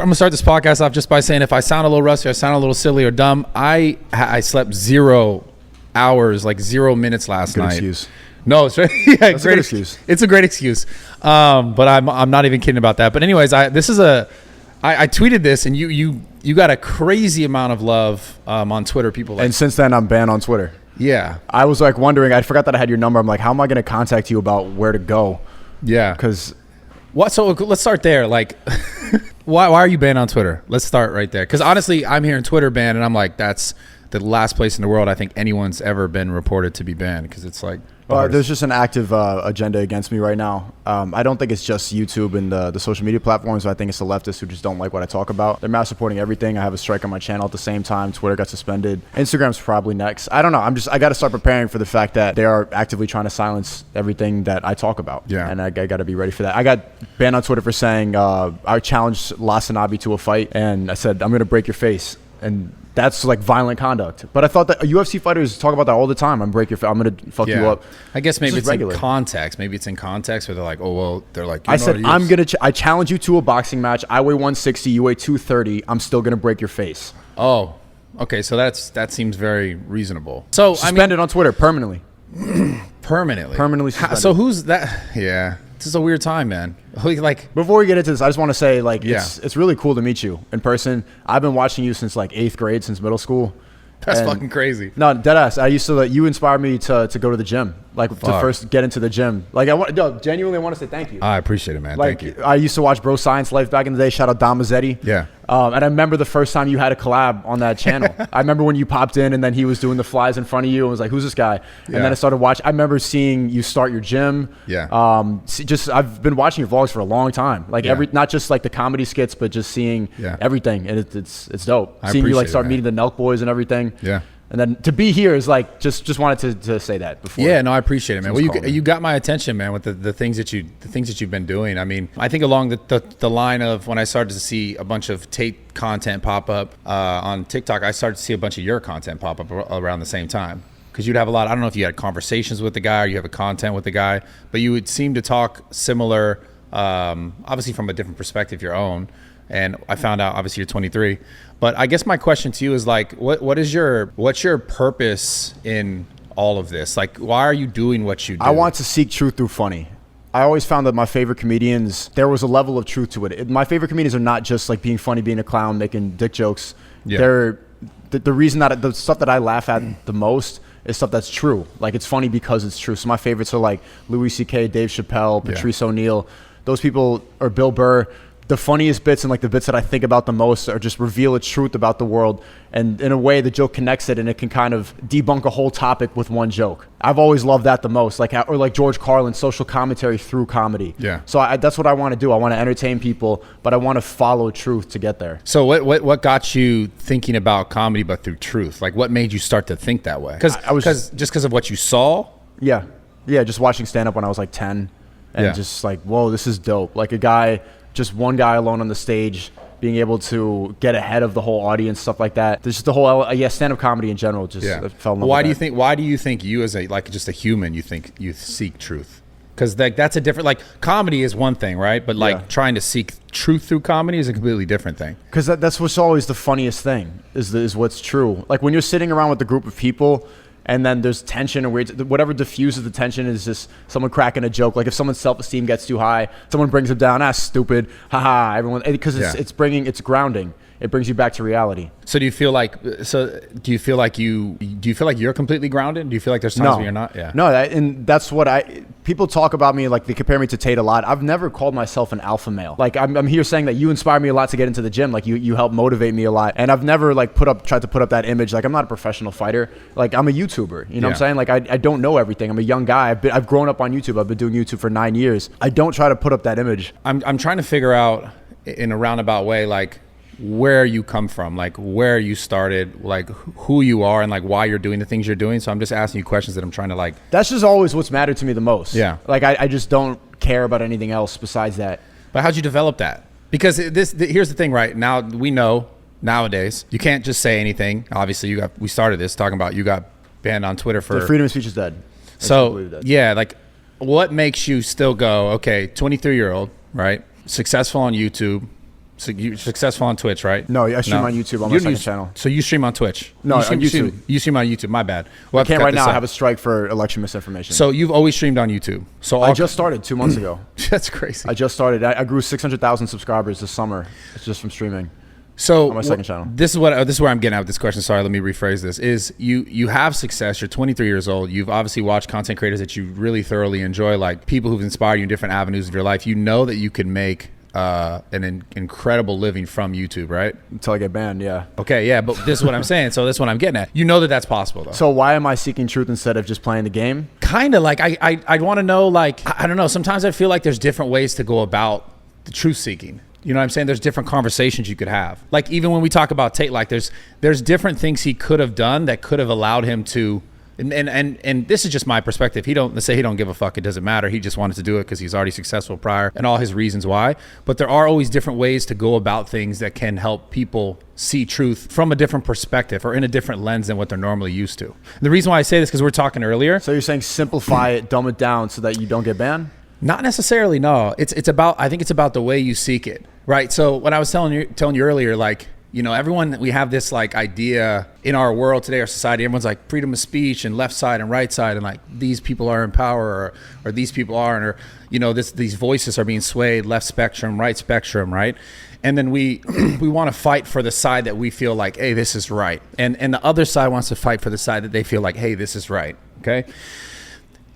I'm gonna start this podcast off just by saying if I sound a little rusty, I sound a little silly or dumb, I slept 0 hours, like 0 minutes last night. Excuse. No, it's yeah, That's a great excuse. It's a great excuse. But I'm not even kidding about that. But anyways, I tweeted this, and you got a crazy amount of love on Twitter. People like, and since then I'm banned on Twitter. Yeah. I was like wondering, I forgot that I had your number. I'm like, how am I going to contact you about where to go? Yeah. Because what? So let's start there. Like, why are you banned on Twitter? Let's start right there. Because honestly, I'm hearing Twitter banned, and I'm like, that's the last place in the world I think anyone's ever been reported to be banned. Because it's like, there's just an active agenda against me right now. I don't think it's just YouTube and the social media platforms. I think it's the leftists who just don't like what I talk about. They're mass supporting everything. I have a strike on my channel at the same time. Twitter got suspended. Instagram's probably next. I don't know. I got to start preparing for the fact that they are actively trying to silence everything that I talk about. Yeah. And I got to be ready for that. I got banned on Twitter for saying I challenged Lasanabi to a fight, and I said, I'm going to break your face. And that's like violent conduct. But I thought that UFC fighters talk about that all the time. I'm going to fuck you up. I guess maybe it's regular. In context. Maybe it's in context where they're like, oh, well, they're like, I said, I challenge you to a boxing match. I weigh 160, you weigh 230. I'm still going to break your face. Oh, okay. So that seems very reasonable. So suspended on Twitter permanently. Permanently suspended. So who's that? Yeah. This is a weird time, man. Like, before we get into this, I just want to say, like, it's really cool to meet you in person. I've been watching you since like 8th grade, since middle school. That's fucking crazy. No, deadass. I used to. You inspired me to go to the gym, like to first get into the gym. Like genuinely want to say thank you. I appreciate it, man. Like, thank you. I used to watch Bro Science Life back in the day. Shout out Dom Mazzetti. Yeah. And I remember the first time you had a collab on that channel. I remember when you popped in and then he was doing the flies in front of you and was like, "Who's this guy?" And then I started watching. I remember seeing you start your gym. Yeah. I've been watching your vlogs for a long time. Like not just like the comedy skits, but just seeing everything, and it's dope. Seeing you like start meeting the Nelk boys and everything. Yeah. And then to be here is like just wanted to say that before. Yeah, no, I appreciate it, man. Well, you got my attention, man, with the things that you've been doing. I mean, I think along the line of when I started to see a bunch of Tate content pop up on TikTok, I started to see a bunch of your content pop up around the same time. Because you'd have a lot. I don't know if you had conversations with the guy or you have a content with the guy, but you would seem to talk similar, obviously from a different perspective, your own. And I found out, obviously, you're 23. But I guess my question to you is like, what's your purpose in all of this? Like, why are you doing what you do? I want to seek truth through funny. I always found that my favorite comedians, there was a level of truth to it. My favorite comedians are not just like being funny, being a clown, making dick jokes. Yeah. They're the reason that the stuff that I laugh at the most is stuff that's true. Like, it's funny because it's true. So my favorites are like Louis C.K., Dave Chappelle, Patrice O'Neal. Those people, or Bill Burr. The funniest bits and like the bits that I think about the most are just reveal a truth about the world, and in a way the joke connects it and it can kind of debunk a whole topic with one joke. I've always loved that the most, or like George Carlin's social commentary through comedy. Yeah. So that's what I want to do. I want to entertain people, but I want to follow truth to get there. So what got you thinking about comedy but through truth? Like, what made you start to think that way? Because of what you saw? Yeah, just watching stand up when I was like 10 and just like, whoa, this is dope. Like just one guy alone on the stage, being able to get ahead of the whole audience, stuff like that. There's just the whole stand-up comedy in general. Just fell in love Why with do you think you as just a human, you think you seek truth? Because that's a different, like, comedy is one thing, right? But like trying to seek truth through comedy is a completely different thing. Because that's what's always the funniest thing is what's true. Like when you're sitting around with a group of people, and then there's tension or whatever diffuses the tension is just someone cracking a joke. Like if someone's self-esteem gets too high, someone brings them down. Stupid, haha. Everyone, because it's grounding. It brings you back to reality. So do you feel like you're completely grounded? Do you feel like there's times where you're not? Yeah. No, and that's what people talk about me, like they compare me to Tate a lot. I've never called myself an alpha male. Like I'm here saying that you inspire me a lot to get into the gym. Like you help motivate me a lot. And I've never like tried to put up that image. Like I'm not a professional fighter. Like I'm a YouTuber. You know what I'm saying? Like I don't know everything. I'm a young guy. I've grown up on YouTube. I've been doing YouTube for 9 years. I don't try to put up that image. I'm trying to figure out in a roundabout way, like, where you come from, like where you started, like who you are, and like why you're doing the things you're doing. So I'm just asking you questions that I'm trying to like. That's just always what's mattered to me the most. Yeah. Like I just don't care about anything else besides that. But how'd you develop that? Because here's the thing, right? Now we know nowadays you can't just say anything. Obviously we started this talking about you got banned on Twitter for. The freedom of speech is dead. So yeah, like what makes you still go, okay, 23-year-old, right? Successful on YouTube. So you're successful on Twitch, right? No, I stream on YouTube on my second channel. So you stream on Twitch? No, on YouTube. You stream on YouTube. My bad. I can't right now. I have a strike for election misinformation. So you've always streamed on YouTube. So I just started 2 months ago. That's crazy. I just started. I grew 600,000 subscribers this summer. It's just from streaming. So on my second channel. This is where I'm getting at with this question. Sorry, let me rephrase this. Is you have success. You're 23 years old. You've obviously watched content creators that you really thoroughly enjoy, like people who've inspired you in different avenues of your life. You know that you can make an incredible living from YouTube, right? Until I get banned, yeah. Okay, yeah, but this is what I'm saying. So this is what I'm getting at. You know that that's possible, though. So why am I seeking truth instead of just playing the game? Kind of like I want to know, like, I don't know. Sometimes I feel like there's different ways to go about the truth seeking. You know what I'm saying? There's different conversations you could have. Like even when we talk about Tate, like there's different things he could have done that could have allowed him to. And this is just my perspective. Let's say he don't give a fuck. It doesn't matter. He just wanted to do it because he's already successful prior and all his reasons why. But there are always different ways to go about things that can help people see truth from a different perspective or in a different lens than what they're normally used to. And the reason why I say this because we're talking earlier. So you're saying simplify it, dumb it down so that you don't get banned? Not necessarily. No, I think it's about the way you seek it. Right. So when I was telling you earlier, like, you know, we have this like idea in our world today, our society, everyone's like freedom of speech and left side and right side. And like these people are in power or these people aren't, or, you know, these voices are being swayed left spectrum, right spectrum. Right. And then we want to fight for the side that we feel like, hey, this is right. And the other side wants to fight for the side that they feel like, hey, this is right. Okay.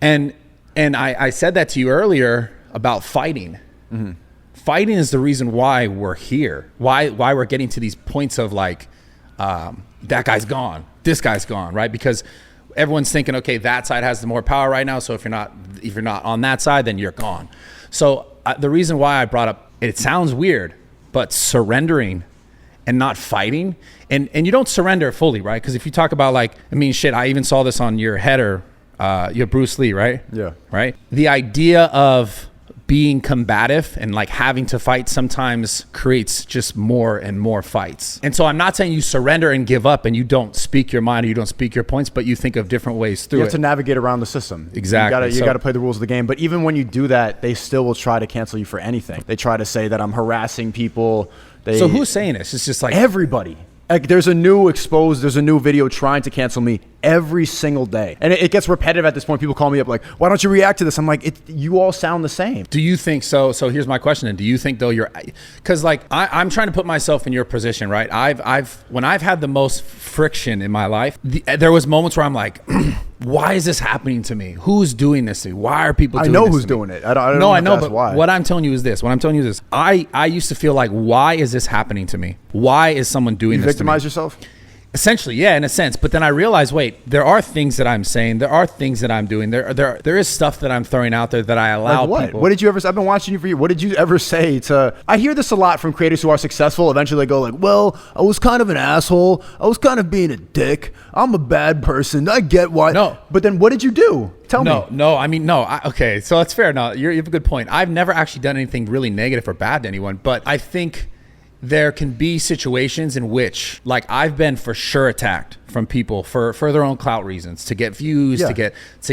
And I said that to you earlier about fighting. Mm-hmm. Fighting is the reason why we're here, why we're getting to these points of like, that guy's gone, this guy's gone, right? Because everyone's thinking, okay, that side has the more power right now. So if you're not on that side, then you're gone. So the reason why I brought up, it sounds weird, but surrendering and not fighting, and you don't surrender fully, right? Because if you talk about like, I mean, shit, I even saw this on your header, your Bruce Lee, right? Yeah. Right. The idea of being combative and like having to fight sometimes creates just more and more fights. And so I'm not saying you surrender and give up and you don't speak your mind or you don't speak your points, but you think of different ways through it. You have to navigate around the system. Exactly. You got to play the rules of the game. But even when you do that, they still will try to cancel you for anything. They try to say that I'm harassing people. So who's saying this? It's just like everybody. Like there's a new video trying to cancel me every single day. And it gets repetitive at this point. People call me up like, why don't you react to this? I'm like, you all sound the same. Do you think so? So here's my question. And do you think though because like I'm trying to put myself in your position, right? When I've had the most friction in my life, there was moments where I'm like, why is this happening to me? Who's doing this to me? Why are people doing this? I know who's doing it. I don't know, but why. What I'm telling you is this. I used to feel like, why is this happening to me? Why is someone doing this to me? You victimize yourself? Essentially, yeah, in a sense. But then I realized, wait, there are things that I'm saying. There are things that I'm doing. There is stuff that I'm throwing out there that I allow people. What did you ever say? I've been watching you for years. What did you ever say to... I hear this a lot from creators who are successful. Eventually they go like, well, I was kind of an asshole. I was kind of being a dick. I'm a bad person. I get why. No. But then what did you do? Tell me. No. I mean, no. Okay, so that's fair. No, you have a good point. I've never actually done anything really negative or bad to anyone, but I think there can be situations in which, like, I've been for sure attacked from people for their own clout reasons, to get views, to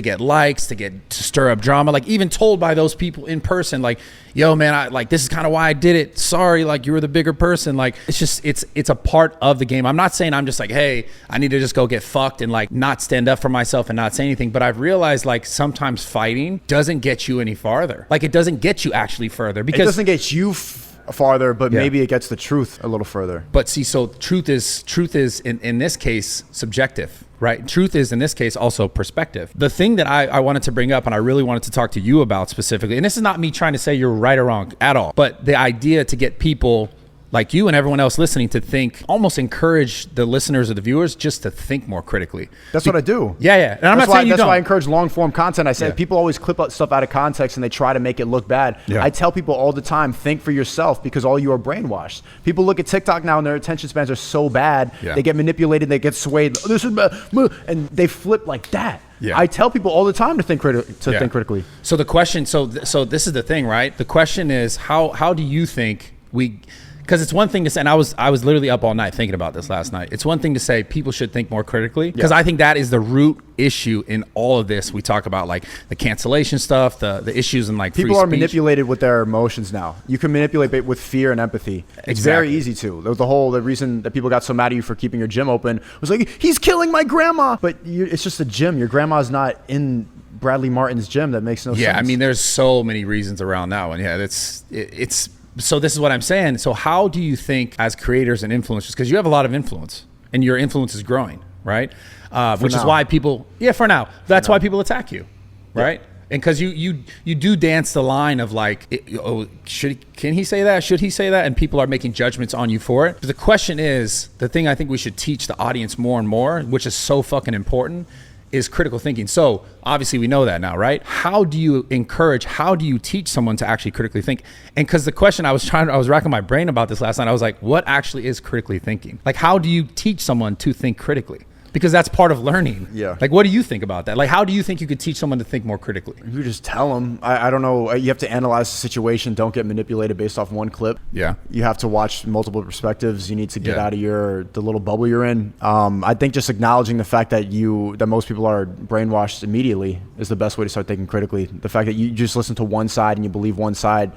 get likes, to stir up drama, like even told by those people in person, like, yo man, this is kind of why I did it. Sorry, like you were the bigger person. Like it's a part of the game. I'm not saying I'm just like, hey, I need to just go get fucked and like not stand up for myself and not say anything. But I've realized like sometimes fighting doesn't get you any farther. Like it doesn't get you actually further because it doesn't get you farther, but maybe it gets the truth a little further. But see, so truth is in this case subjective, right? Truth is in this case also perspective. The thing that I wanted to bring up and I really wanted to talk to you about specifically, and this is not me trying to say you're right or wrong at all, but the idea to get people like you and everyone else listening to think, almost encourage the listeners or the viewers just to think more critically. That's what I do. Yeah. And I'm not saying you don't. That's why I encourage long form content. I say people always clip stuff out of context and they try to make it look bad. Yeah. I tell people all the time, think for yourself because all you are brainwashed. People look at TikTok now and their attention spans are so bad. Yeah. They get manipulated, they get swayed. This is bad, and they flip like that. Yeah. I tell people all the time to think critically. So the question, so this is the thing, right? The question is how do you think Because it's one thing to say, and I was literally up all night thinking about this last night. It's one thing to say people should think more critically, because I think that is the root issue in all of this. We talk about like the cancellation stuff, the issues in like people free are speech. manipulated with their emotions now. You can manipulate with fear and empathy. It's very easy to. The reason that people got so mad at you for keeping your gym open was like, he's killing my grandma. But it's just a gym. Your grandma's not in Bradley Martyn's gym. That makes no sense. Yeah, I mean, there's so many reasons around that one. Yeah, it's so this is what I'm saying. So how do you think as creators and influencers, because you have a lot of influence and your influence is growing, right? Which is why people, for now, that's why people attack you, right? Yeah. And because you do dance the line of like, can he say that? Should he say that? And people are making judgments on you for it. But the question is, the thing I think we should teach the audience more and more, which is so fucking important, is critical thinking. So obviously we know that now, right? How do you teach someone to actually critically think? And because the question I was racking my brain about this last night, I was like, what actually is critically thinking? Like, how do you teach someone to think critically? Because that's part of learning. Yeah. Like, what do you think about that? Like, how do you think you could teach someone to think more critically? You just tell them. I don't know. You have to analyze the situation. Don't get manipulated based off one clip. Yeah. You have to watch multiple perspectives. You need to get out of the little bubble you're in. I think just acknowledging the fact that most people are brainwashed immediately is the best way to start thinking critically. The fact that you just listen to one side and you believe one side,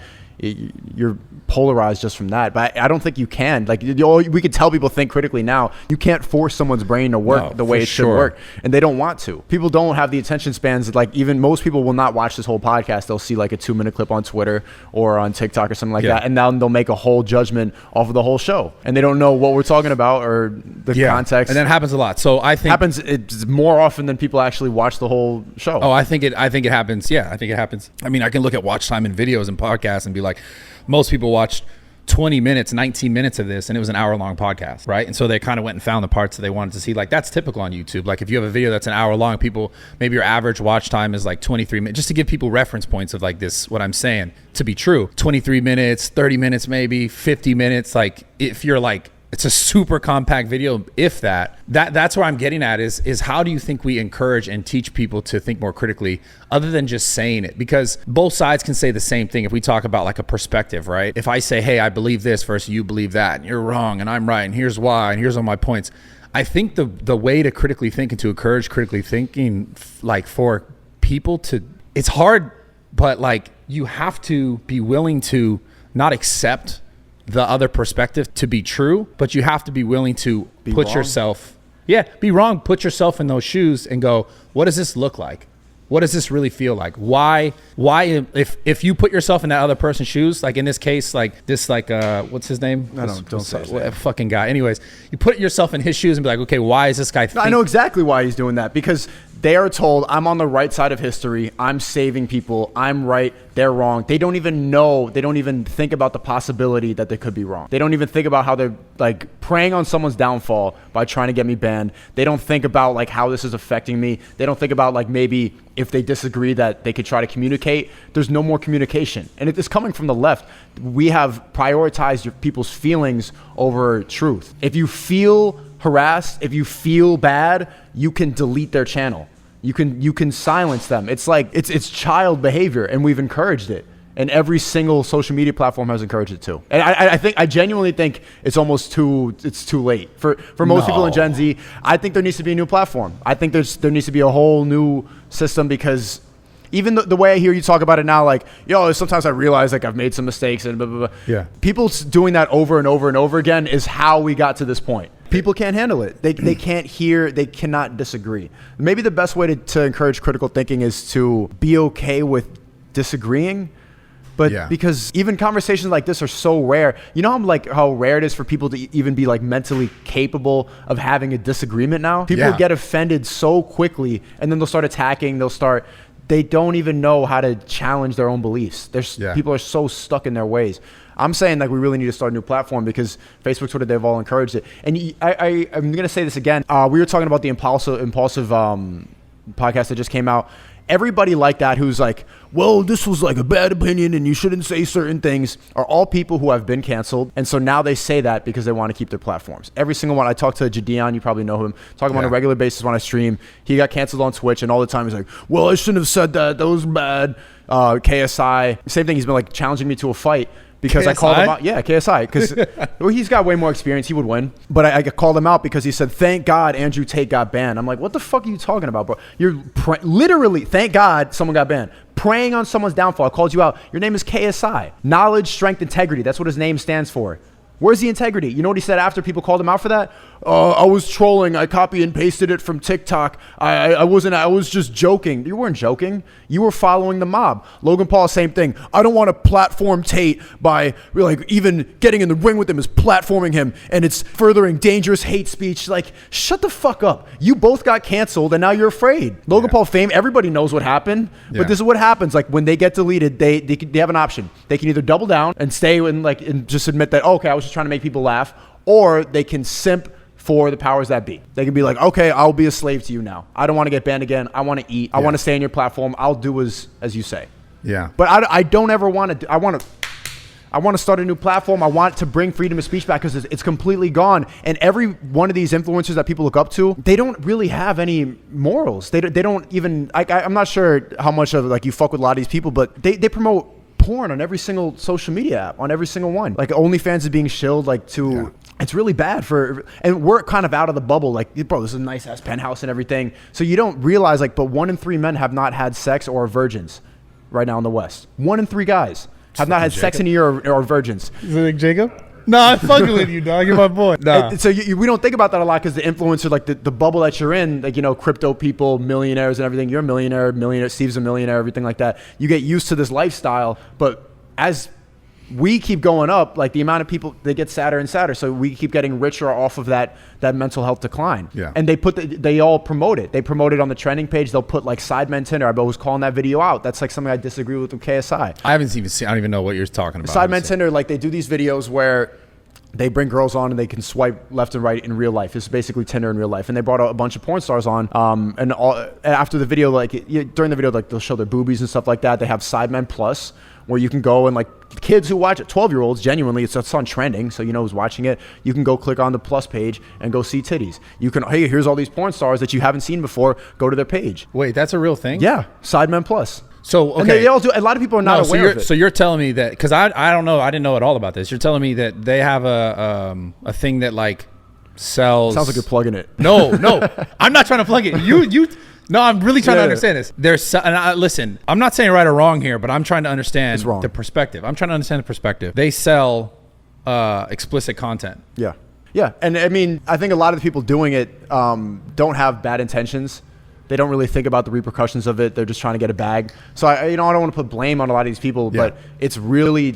you're polarized just from that. But I don't think you can. Like, we could tell people think critically now. You can't force someone's brain to work the way it should work, and they don't want to. People don't have the attention spans. Like, even most people will not watch this whole podcast. They'll see like a 2-minute clip on Twitter or on TikTok or something like that, and now they'll make a whole judgment off of the whole show, and they don't know what we're talking about or the context. And that happens a lot. So I think it's more often than people actually watch the whole show. Oh, I think it happens. Yeah, I think it happens. I mean, I can look at watch time in videos and podcasts and be like, most people watched 20 minutes, 19 minutes of this, and it was an hour-long podcast, right? And so they kind of went and found the parts that they wanted to see. Like, that's typical on YouTube. Like, if you have a video that's an hour long, people, maybe your average watch time is like 23 minutes, just to give people reference points of like this, what I'm saying, to be true. 23 minutes, 30 minutes maybe, 50 minutes. Like, if you're like, it's a super compact video, if that's where I'm getting at is how do you think we encourage and teach people to think more critically other than just saying it? Because both sides can say the same thing. If we talk about like a perspective, right? If I say, hey, I believe this versus you believe that, and you're wrong and I'm right, and here's why, and here's all my points. I think the way to critically think and to encourage critically thinking, like for people to, it's hard, but like you have to be willing to not accept the other perspective to be true, but you have to be willing to be wrong. Be wrong, put yourself in those shoes and go, what does this look like? What does this really feel like? Why if you put yourself in that other person's shoes, like in this case, like this, like what's his name? Don't say his name. Fucking guy. Anyways, you put yourself in his shoes and be like, okay, why is this guy I know exactly why he's doing that, because they are told, I'm on the right side of history, I'm saving people, I'm right, they're wrong. They don't even know, they don't even think about the possibility that they could be wrong. They don't even think about how they're like preying on someone's downfall by trying to get me banned. They don't think about like how this is affecting me. They don't think about like maybe if they disagree that they could try to communicate. There's no more communication. And it is coming from the left. We have prioritized your people's feelings over truth. If you feel harassed, if you feel bad, you can delete their channel. You can silence them. It's like it's child behavior, and we've encouraged it. And every single social media platform has encouraged it too. And I genuinely think it's almost too late for most people in Gen Z. I think there needs to be a new platform. I think there needs to be a whole new system, because even the way I hear you talk about it now, like, sometimes I realize like I've made some mistakes and blah, blah, blah. Yeah. People doing that over and over and over again is how we got to this point. People can't handle it. They can't hear, they cannot disagree. Maybe the best way to encourage critical thinking is to be okay with disagreeing. But because even conversations like this are so rare. You know how rare it is for people to even be like mentally capable of having a disagreement now? People get offended so quickly, and then they'll start attacking, they don't even know how to challenge their own beliefs. People are so stuck in their ways. I'm saying like we really need to start a new platform, because Facebook, Twitter, they've all encouraged it. And I'm going to say this again. We were talking about the impulsive podcast that just came out. Everybody like that who's like, well, this was like a bad opinion and you shouldn't say certain things, are all people who have been canceled. And so now they say that because they want to keep their platforms. Every single one. I talked to Jadion, you probably know him, talk about on a regular basis when I stream. He got canceled on Twitch, and all the time he's like, well, I shouldn't have said that. That was bad. KSI, same thing. He's been like challenging me to a fight. because KSI? I called him out. Yeah, KSI, because he's got way more experience. He would win. But I called him out because he said, thank God Andrew Tate got banned. I'm like, what the fuck are you talking about, bro? You're literally, thank God someone got banned. Preying on someone's downfall. I called you out. Your name is KSI. Knowledge, strength, integrity. That's what his name stands for. Where's the integrity? You know what he said after people called him out for that? I was trolling. I copy and pasted it from TikTok. I was just joking. You weren't joking. You were following the mob. Logan Paul, same thing. I don't want to platform Tate by like even getting in the ring with him is platforming him, and it's furthering dangerous hate speech. Like, shut the fuck up. You both got canceled and now you're afraid. Logan Paul fame, everybody knows what happened, but this is what happens. Like when they get deleted, they have an option. They can either double down and stay and just admit that, okay, I was just trying to make people laugh, or they can simp for the powers that be. They can be like, okay, I'll be a slave to you now. I don't want to get banned again. I want to eat. I want to stay on your platform. I'll do as you say. Yeah. But I don't ever want to. I want to start a new platform. I want to bring freedom of speech back because it's completely gone. And every one of these influencers that people look up to, they don't really have any morals. They don't even. I'm not sure how much of like you fuck with a lot of these people, but they promote porn on every single social media app, on every single one. Like OnlyFans is being shilled like to, it's really bad and we're kind of out of the bubble. Like, bro, this is a nice ass penthouse and everything. So you don't realize but 1 in 3 men have not had sex or are virgins right now in the West. 1 in 3 guys have not had sex in a year or are virgins. Is it like Jacob? No, I'm fucking with you, dog. You're my boy. Nah. So we don't think about that a lot because the influencer, like the bubble that you're in, like, crypto people, millionaires and everything. You're a millionaire, Steve's a millionaire, everything like that. You get used to this lifestyle, but as we keep going up, like the amount of people, they get sadder and sadder. So we keep getting richer off of that mental health decline. Yeah. And they all promote it. They promote it on the trending page. They'll put like Sidemen Tinder. I was calling that video out. That's like something I disagree with KSI. I haven't even seen, I don't even know what you're talking about. Sidemen Tinder, like they do these videos where they bring girls on and they can swipe left and right in real life. It's basically Tinder in real life. And they brought a bunch of porn stars on. And after the video, during the video, like they'll show their boobies and stuff like that. They have Sidemen Plus, where you can go and like kids who watch it, 12-year-olds, genuinely, it's on trending, so you know who's watching it. You can go click on the plus page and go see titties. You can, hey, here's all these porn stars that you haven't seen before. Go to their page. Wait, that's a real thing? Yeah, Sidemen Plus. So, okay. And they all do. A lot of people are not aware of it. So you're telling me that, because I don't know, I didn't know at all about this. You're telling me that they have a thing that like sells. Sounds like you're plugging it. No, I'm not trying to plug it. No, I'm really trying to understand this. Listen, I'm not saying right or wrong here, but I'm trying to understand the perspective. I'm trying to understand the perspective. They sell explicit content. Yeah. Yeah. And I mean, I think a lot of the people doing it don't have bad intentions. They don't really think about the repercussions of it. They're just trying to get a bag. So I don't want to put blame on a lot of these people, but it's really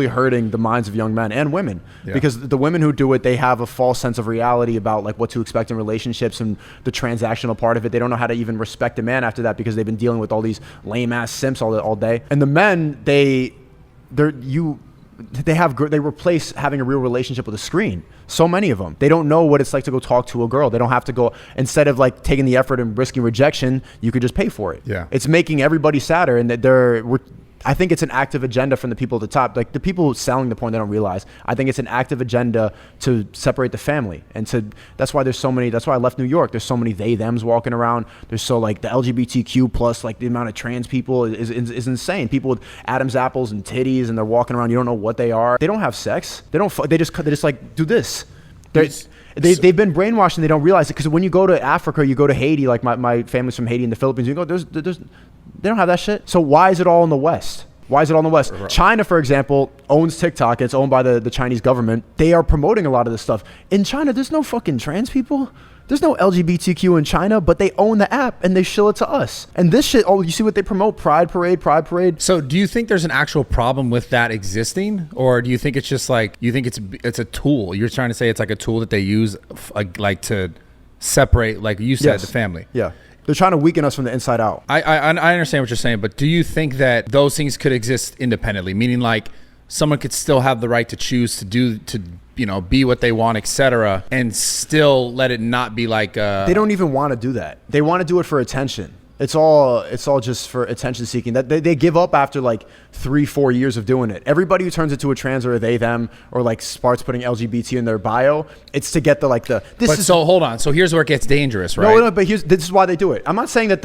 hurting the minds of young men and women because the women who do it, they have a false sense of reality about like what to expect in relationships and the transactional part of it. They don't know how to even respect a man after that because they've been dealing with all these lame ass simps all day. And the men, they replace having a real relationship with a screen. So many of them, they don't know what it's like to go talk to a girl. They don't have to go, instead of like taking the effort and risking rejection, you could just pay for it. Yeah. It's making everybody sadder. And I think it's an active agenda from the people at the top. Like the people selling the porn, they don't realize. I think it's an active agenda to separate the family. And that's why I left New York. There's so many they, thems walking around. There's so like the LGBTQ plus, like the amount of trans people is insane. People with Adam's apples and titties and they're walking around. You don't know what they are. They don't have sex. They just like do this. They've been brainwashed and they don't realize it because when you go to Africa, you go to Haiti, like my family's from Haiti and the Philippines, you go, they don't have that shit. So why is it all in the West? China, for example, owns TikTok. It's owned by the Chinese government. They are promoting a lot of this stuff. In China, there's no fucking trans people. There's no LGBTQ in China, but they own the app and they shill it to us. And this shit, you see what they promote? Pride Parade. So do you think there's an actual problem with that existing? Or do you think it's just like, you think it's a tool? You're trying to say it's like a tool that they use like to separate, like you said, the family. Yeah. They're trying to weaken us from the inside out. I understand what you're saying, but do you think that those things could exist independently? Meaning like someone could still have the right to choose to be what they want, etc., and still let it not be like they don't even want to do that. They want to do it for attention. It's all just for attention seeking. That they give up after like 3-4 years of doing it. Everybody who turns into a trans or a they them or like starts putting LGBT in their bio, it's to get hold on. So here's where it gets dangerous, right? No, but this is why they do it. I'm not saying that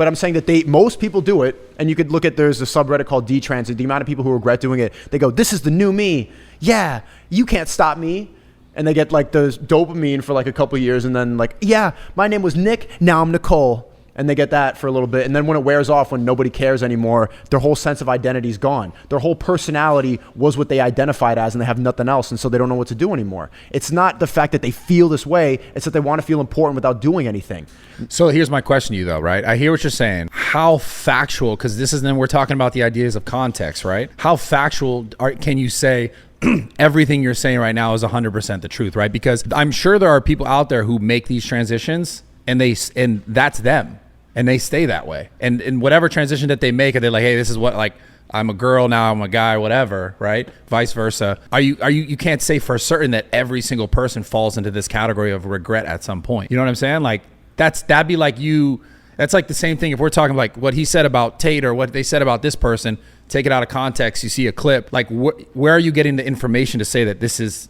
but I'm saying that most people do it. And you could look at, there's a subreddit called D-Transit. The amount of people who regret doing it, they go, this is the new me. Yeah, you can't stop me. And they get like the dopamine for like a couple of years. And then like, yeah, my name was Nick. Now I'm Nicole. And they get that for a little bit. And then when it wears off, when nobody cares anymore, their whole sense of identity is gone. Their whole personality was what they identified as, and they have nothing else. And so they don't know what to do anymore. It's not the fact that they feel this way. It's that they want to feel important without doing anything. So here's my question to you though, right? I hear what you're saying. How factual, because this is then we're talking about the ideas of context, right? How factual can you say everything you're saying right now is 100% the truth, right? Because I'm sure there are people out there who make these transitions and that's them. And they stay that way. And in whatever transition that they make, they're like, hey, this is what, like, I'm a girl now, I'm a guy, whatever, right? Vice versa. You can't say for certain that every single person falls into this category of regret at some point. You know what I'm saying? Like, that'd be like that's like the same thing if we're talking like what he said about Tate or what they said about this person, take it out of context, you see a clip, like where are you getting the information to say that this is,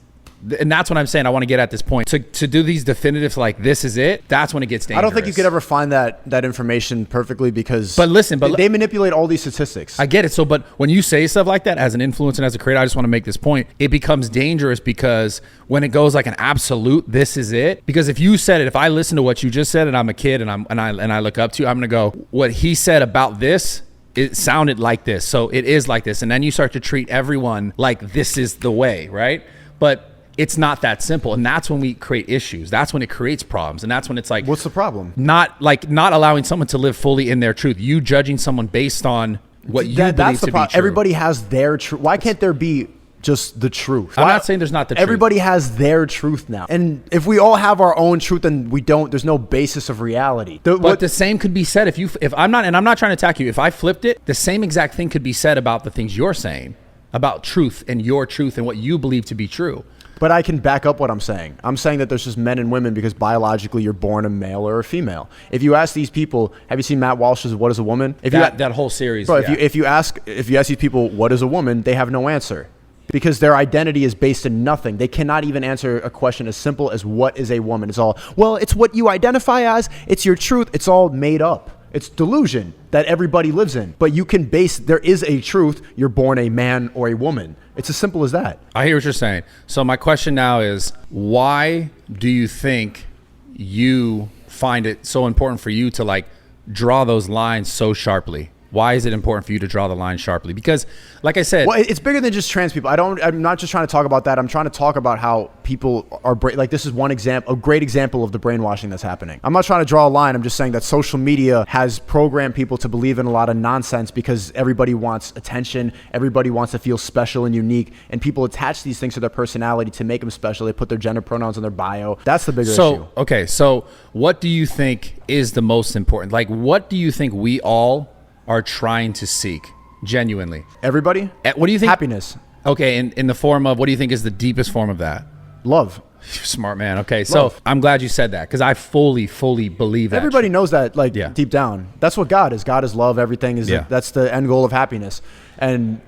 and that's what I'm saying. I want to get at this point. To do these definitives like this is it, that's when it gets dangerous. I don't think you could ever find that information perfectly because they manipulate all these statistics. I get it. So, but when you say stuff like that as an influencer and as a creator, I just want to make this point. It becomes dangerous because when it goes like an absolute, this is it. Because if you said it, if I listen to what you just said and I'm a kid and I look up to you, I'm going to go, what he said about this, it sounded like this. So it is like this. And then you start to treat everyone like this is the way, right? But it's not that simple. And that's when we create issues. That's when it creates problems. And that's when it's like, what's the problem? Not allowing someone to live fully in their truth. You judging someone based on what you believe to be true. Everybody has their truth. Why can't there be just the truth? I'm not saying there's not the truth. Everybody has their truth now. And if we all have our own truth, then there's no basis of reality. But the same could be said if I'm not trying to attack you. If I flipped it, the same exact thing could be said about the things you're saying about truth and your truth and what you believe to be true. But I can back up what I'm saying. I'm saying that there's just men and women because biologically you're born a male or a female. If you ask these people, have you seen Matt Walsh's What is a Woman? That whole series. Bro, if you ask these people what is a woman, they have no answer. Because their identity is based in nothing. They cannot even answer a question as simple as what is a woman. It's all, well, it's what you identify as, it's your truth, it's all made up. It's delusion that everybody lives in. But there is a truth, you're born a man or a woman. It's as simple as that. I hear what you're saying. So my question now is, why do you think you find it so important for you to like draw those lines so sharply? Why is it important for you to draw the line sharply? Because, like I said, well, it's bigger than just trans people. I'm not just trying to talk about that. I'm trying to talk about how people are like. This is one example, a great example of the brainwashing that's happening. I'm not trying to draw a line. I'm just saying that social media has programmed people to believe in a lot of nonsense because everybody wants attention. Everybody wants to feel special and unique, and people attach these things to their personality to make them special. They put their gender pronouns in their bio. That's the bigger issue. Okay, so what do you think is the most important? Like, what do you think we all are trying to seek genuinely? Everybody? What do you think? Happiness. Okay, in the form of, what do you think is the deepest form of that? Love. You're smart man. Okay, so I'm glad you said that because I fully believe that. Everybody knows that, like, deep down. That's what God is. God is love. Everything is, that's the end goal of happiness. And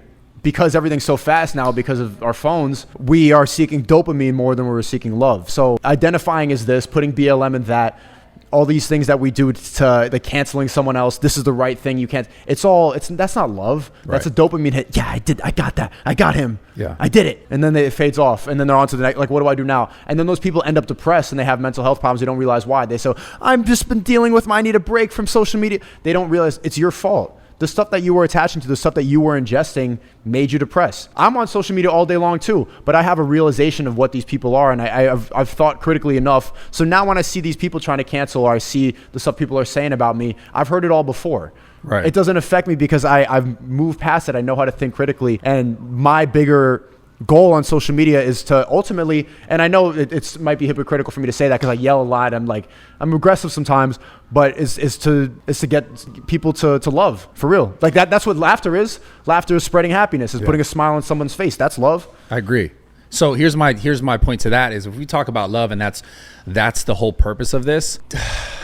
because everything's so fast now because of our phones, we are seeking dopamine more than we're seeking love. So identifying as this, putting BLM in that, all these things that we do to the canceling someone else, this is the right thing, you can't, that's not love. Right. That's a dopamine hit. Yeah, I got that. I got him. Yeah. I did it. And then it fades off. And then they're on to the next, like, what do I do now? And then those people end up depressed and they have mental health problems. They don't realize why. They say, I've just been dealing with I need a break from social media. They don't realize it's your fault. The stuff that you were attaching to, the stuff that you were ingesting made you depressed. I'm on social media all day long too, but I have a realization of what these people are, and I've thought critically enough. So now when I see these people trying to cancel, or I see the stuff people are saying about me, I've heard it all before. Right. It doesn't affect me because I've moved past it. I know how to think critically, and my bigger goal on social media is to ultimately, and I know it might be hypocritical for me to say that because I yell a lot. I'm aggressive sometimes, but is to get people to love for real. Like that's what laughter is. Laughter is spreading happiness, is putting a smile on someone's face. That's love. I agree. So here's my point to that is, if we talk about love, and that's the whole purpose of this,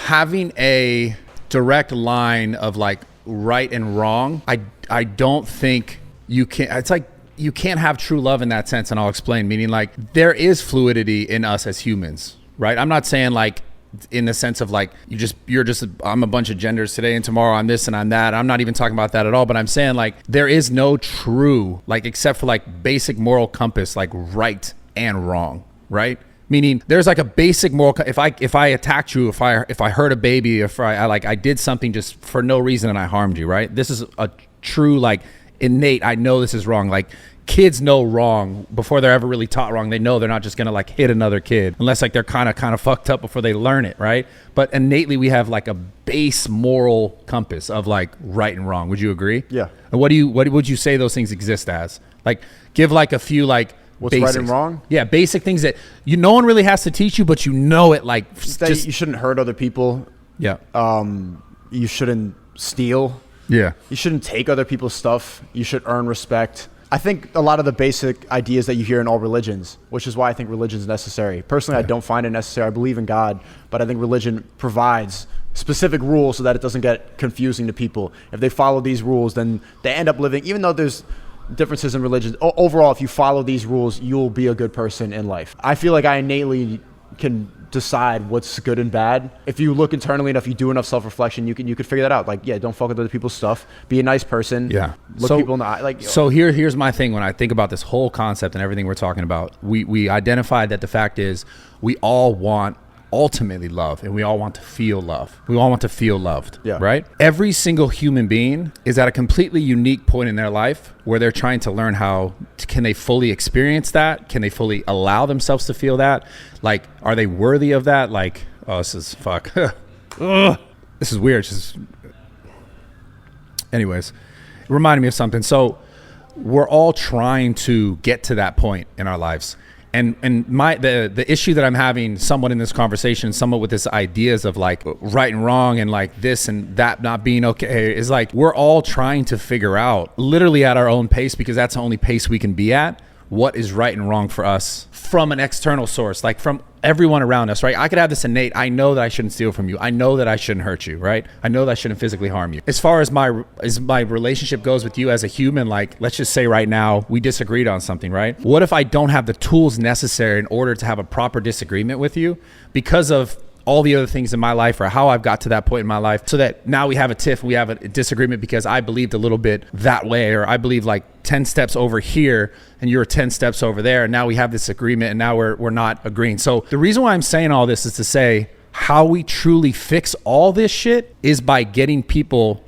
having a direct line of like right and wrong, I don't think you can. It's like, you can't have true love in that sense, and I'll explain. Meaning, like, there is fluidity in us as humans, right? I'm not saying like in the sense of like you're just I'm a bunch of genders today and tomorrow I'm this and I'm that. I'm not even talking about that at all, but I'm saying like there is no true, like, except for like basic moral compass, like right and wrong, right? Meaning there's like a basic moral, if I attacked you, if I hurt a baby, if I did something just for no reason and I harmed you, right? This is a true, like, innate, I know this is wrong. Like, kids know wrong before they're ever really taught wrong. They know they're not just gonna like hit another kid unless like they're kind of fucked up before they learn it, right? But innately we have like a base moral compass of like right and wrong. Would you agree? Yeah. And what would you say those things exist as? Like, give like a few like what's basics. right and wrong? Yeah, basic things that no one really has to teach you, but you know it, like just you shouldn't hurt other people. Yeah. You shouldn't steal. Yeah. You shouldn't take other people's stuff. You should earn respect. I think a lot of the basic ideas that you hear in all religions, which is why I think religion is necessary. Personally, I don't find it necessary. I believe in God, but I think religion provides specific rules so that it doesn't get confusing to people. If they follow these rules, then they end up living, even though there's differences in religions, overall, if you follow these rules, you'll be a good person in life. I feel like I innately can decide what's good and bad. If you look internally enough, you do enough self-reflection, you could figure that out. Like, yeah, don't fuck with other people's stuff. Be a nice person. Yeah. Look people in the eye. Like, so here's my thing when I think about this whole concept and everything we're talking about. We identified that the fact is we all want ultimately love, and we all want to feel love. We all want to feel loved, right? Every single human being is at a completely unique point in their life where they're trying to learn how can they fully experience that? Can they fully allow themselves to feel that? Like, are they worthy of that? Like, oh, this is fuck. This is weird. Anyways, it reminded me of something. So we're all trying to get to that point in our lives. And the issue that I'm having somewhat in this conversation, somewhat with this ideas of like right and wrong and like this and that not being okay, is like we're all trying to figure out literally at our own pace, because that's the only pace we can be at, what is right and wrong for us from an external source, like from everyone around us, right? I could have this innate, I know that I shouldn't steal from you. I know that I shouldn't hurt you, right? I know that I shouldn't physically harm you. As far as my relationship goes with you as a human, like, let's just say right now we disagreed on something, right? What if I don't have the tools necessary in order to have a proper disagreement with you because of all the other things in my life or how I've got to that point in my life, so that now we have a tiff, we have a disagreement because I believed a little bit that way, or I believe like 10 steps over here and you're 10 steps over there, and now we have this agreement and now we're not agreeing. So the reason why I'm saying all this is to say how we truly fix all this shit is by getting people,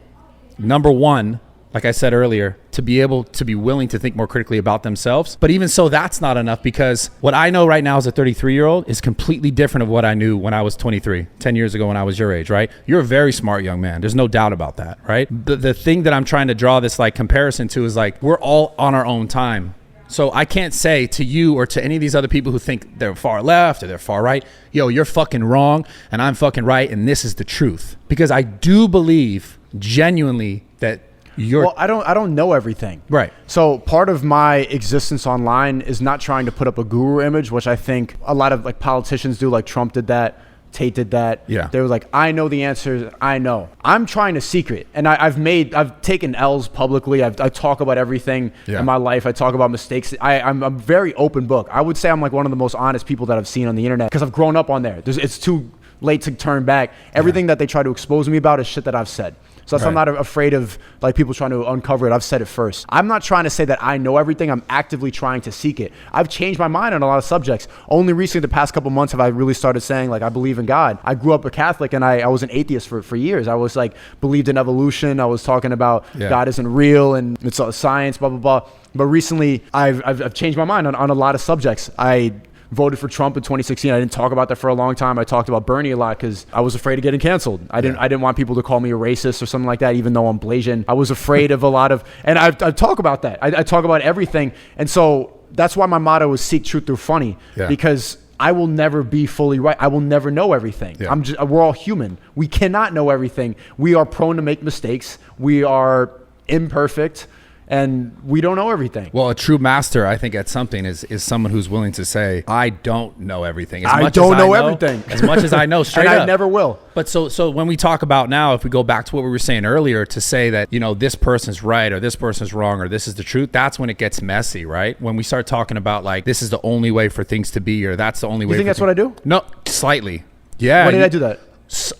number one, like I said earlier, to be able to be willing to think more critically about themselves. But even so, that's not enough, because what I know right now as a 33-year-old is completely different of what I knew when I was 23, 10 years ago when I was your age, right? You're a very smart young man. There's no doubt about that, right? The thing that I'm trying to draw this like comparison to is like, we're all on our own time. So I can't say to you or to any of these other people who think they're far left or they're far right, yo, you're fucking wrong and I'm fucking right and this is the truth. Because I do believe genuinely that well, I don't know everything. Right. So part of my existence online is not trying to put up a guru image, which I think a lot of like politicians do. Like Trump did that, Tate did that. Yeah. They were like, I know the answers. I know. I'm trying to secret, and I've taken L's publicly. I talk about everything in my life. I talk about mistakes. I'm a very open book. I would say I'm like one of the most honest people that I've seen on the internet, because I've grown up on there. It's too late to turn back. Everything that they try to expose me about is shit that I've said. So I'm not afraid of like people trying to uncover it. I've said it first. I'm not trying to say that I know everything. I'm actively trying to seek it. I've changed my mind on a lot of subjects. Only recently, the past couple months, have I really started saying like I believe in God. I grew up a Catholic and I was an atheist for years. I was like believed in evolution. I was talking about God isn't real and it's all science, blah, blah, blah. But recently, I've changed my mind on a lot of subjects. I voted for Trump in 2016. I didn't talk about that for a long time. I talked about Bernie a lot because I was afraid of getting canceled. I didn't want people to call me a racist or something like that, even though I'm Blasian. I was afraid of a lot of, and I talk about that. I talk about everything. And so that's why my motto is seek truth through funny, because I will never be fully right. I will never know everything. We're all human. We cannot know everything. We are prone to make mistakes. We are imperfect. And we don't know everything. Well, a true master, I think, at something is someone who's willing to say, I don't know everything. As much I don't as know I know everything. As much as I know, straight and up. I never will. But so when we talk about now, if we go back to what we were saying earlier, to say that, you know, this person's right or this person's wrong or this is the truth, that's when it gets messy, right? When we start talking about like, this is the only way for things to be, or that's the only way. You think that's what I do? No, slightly. Yeah. When did I do that?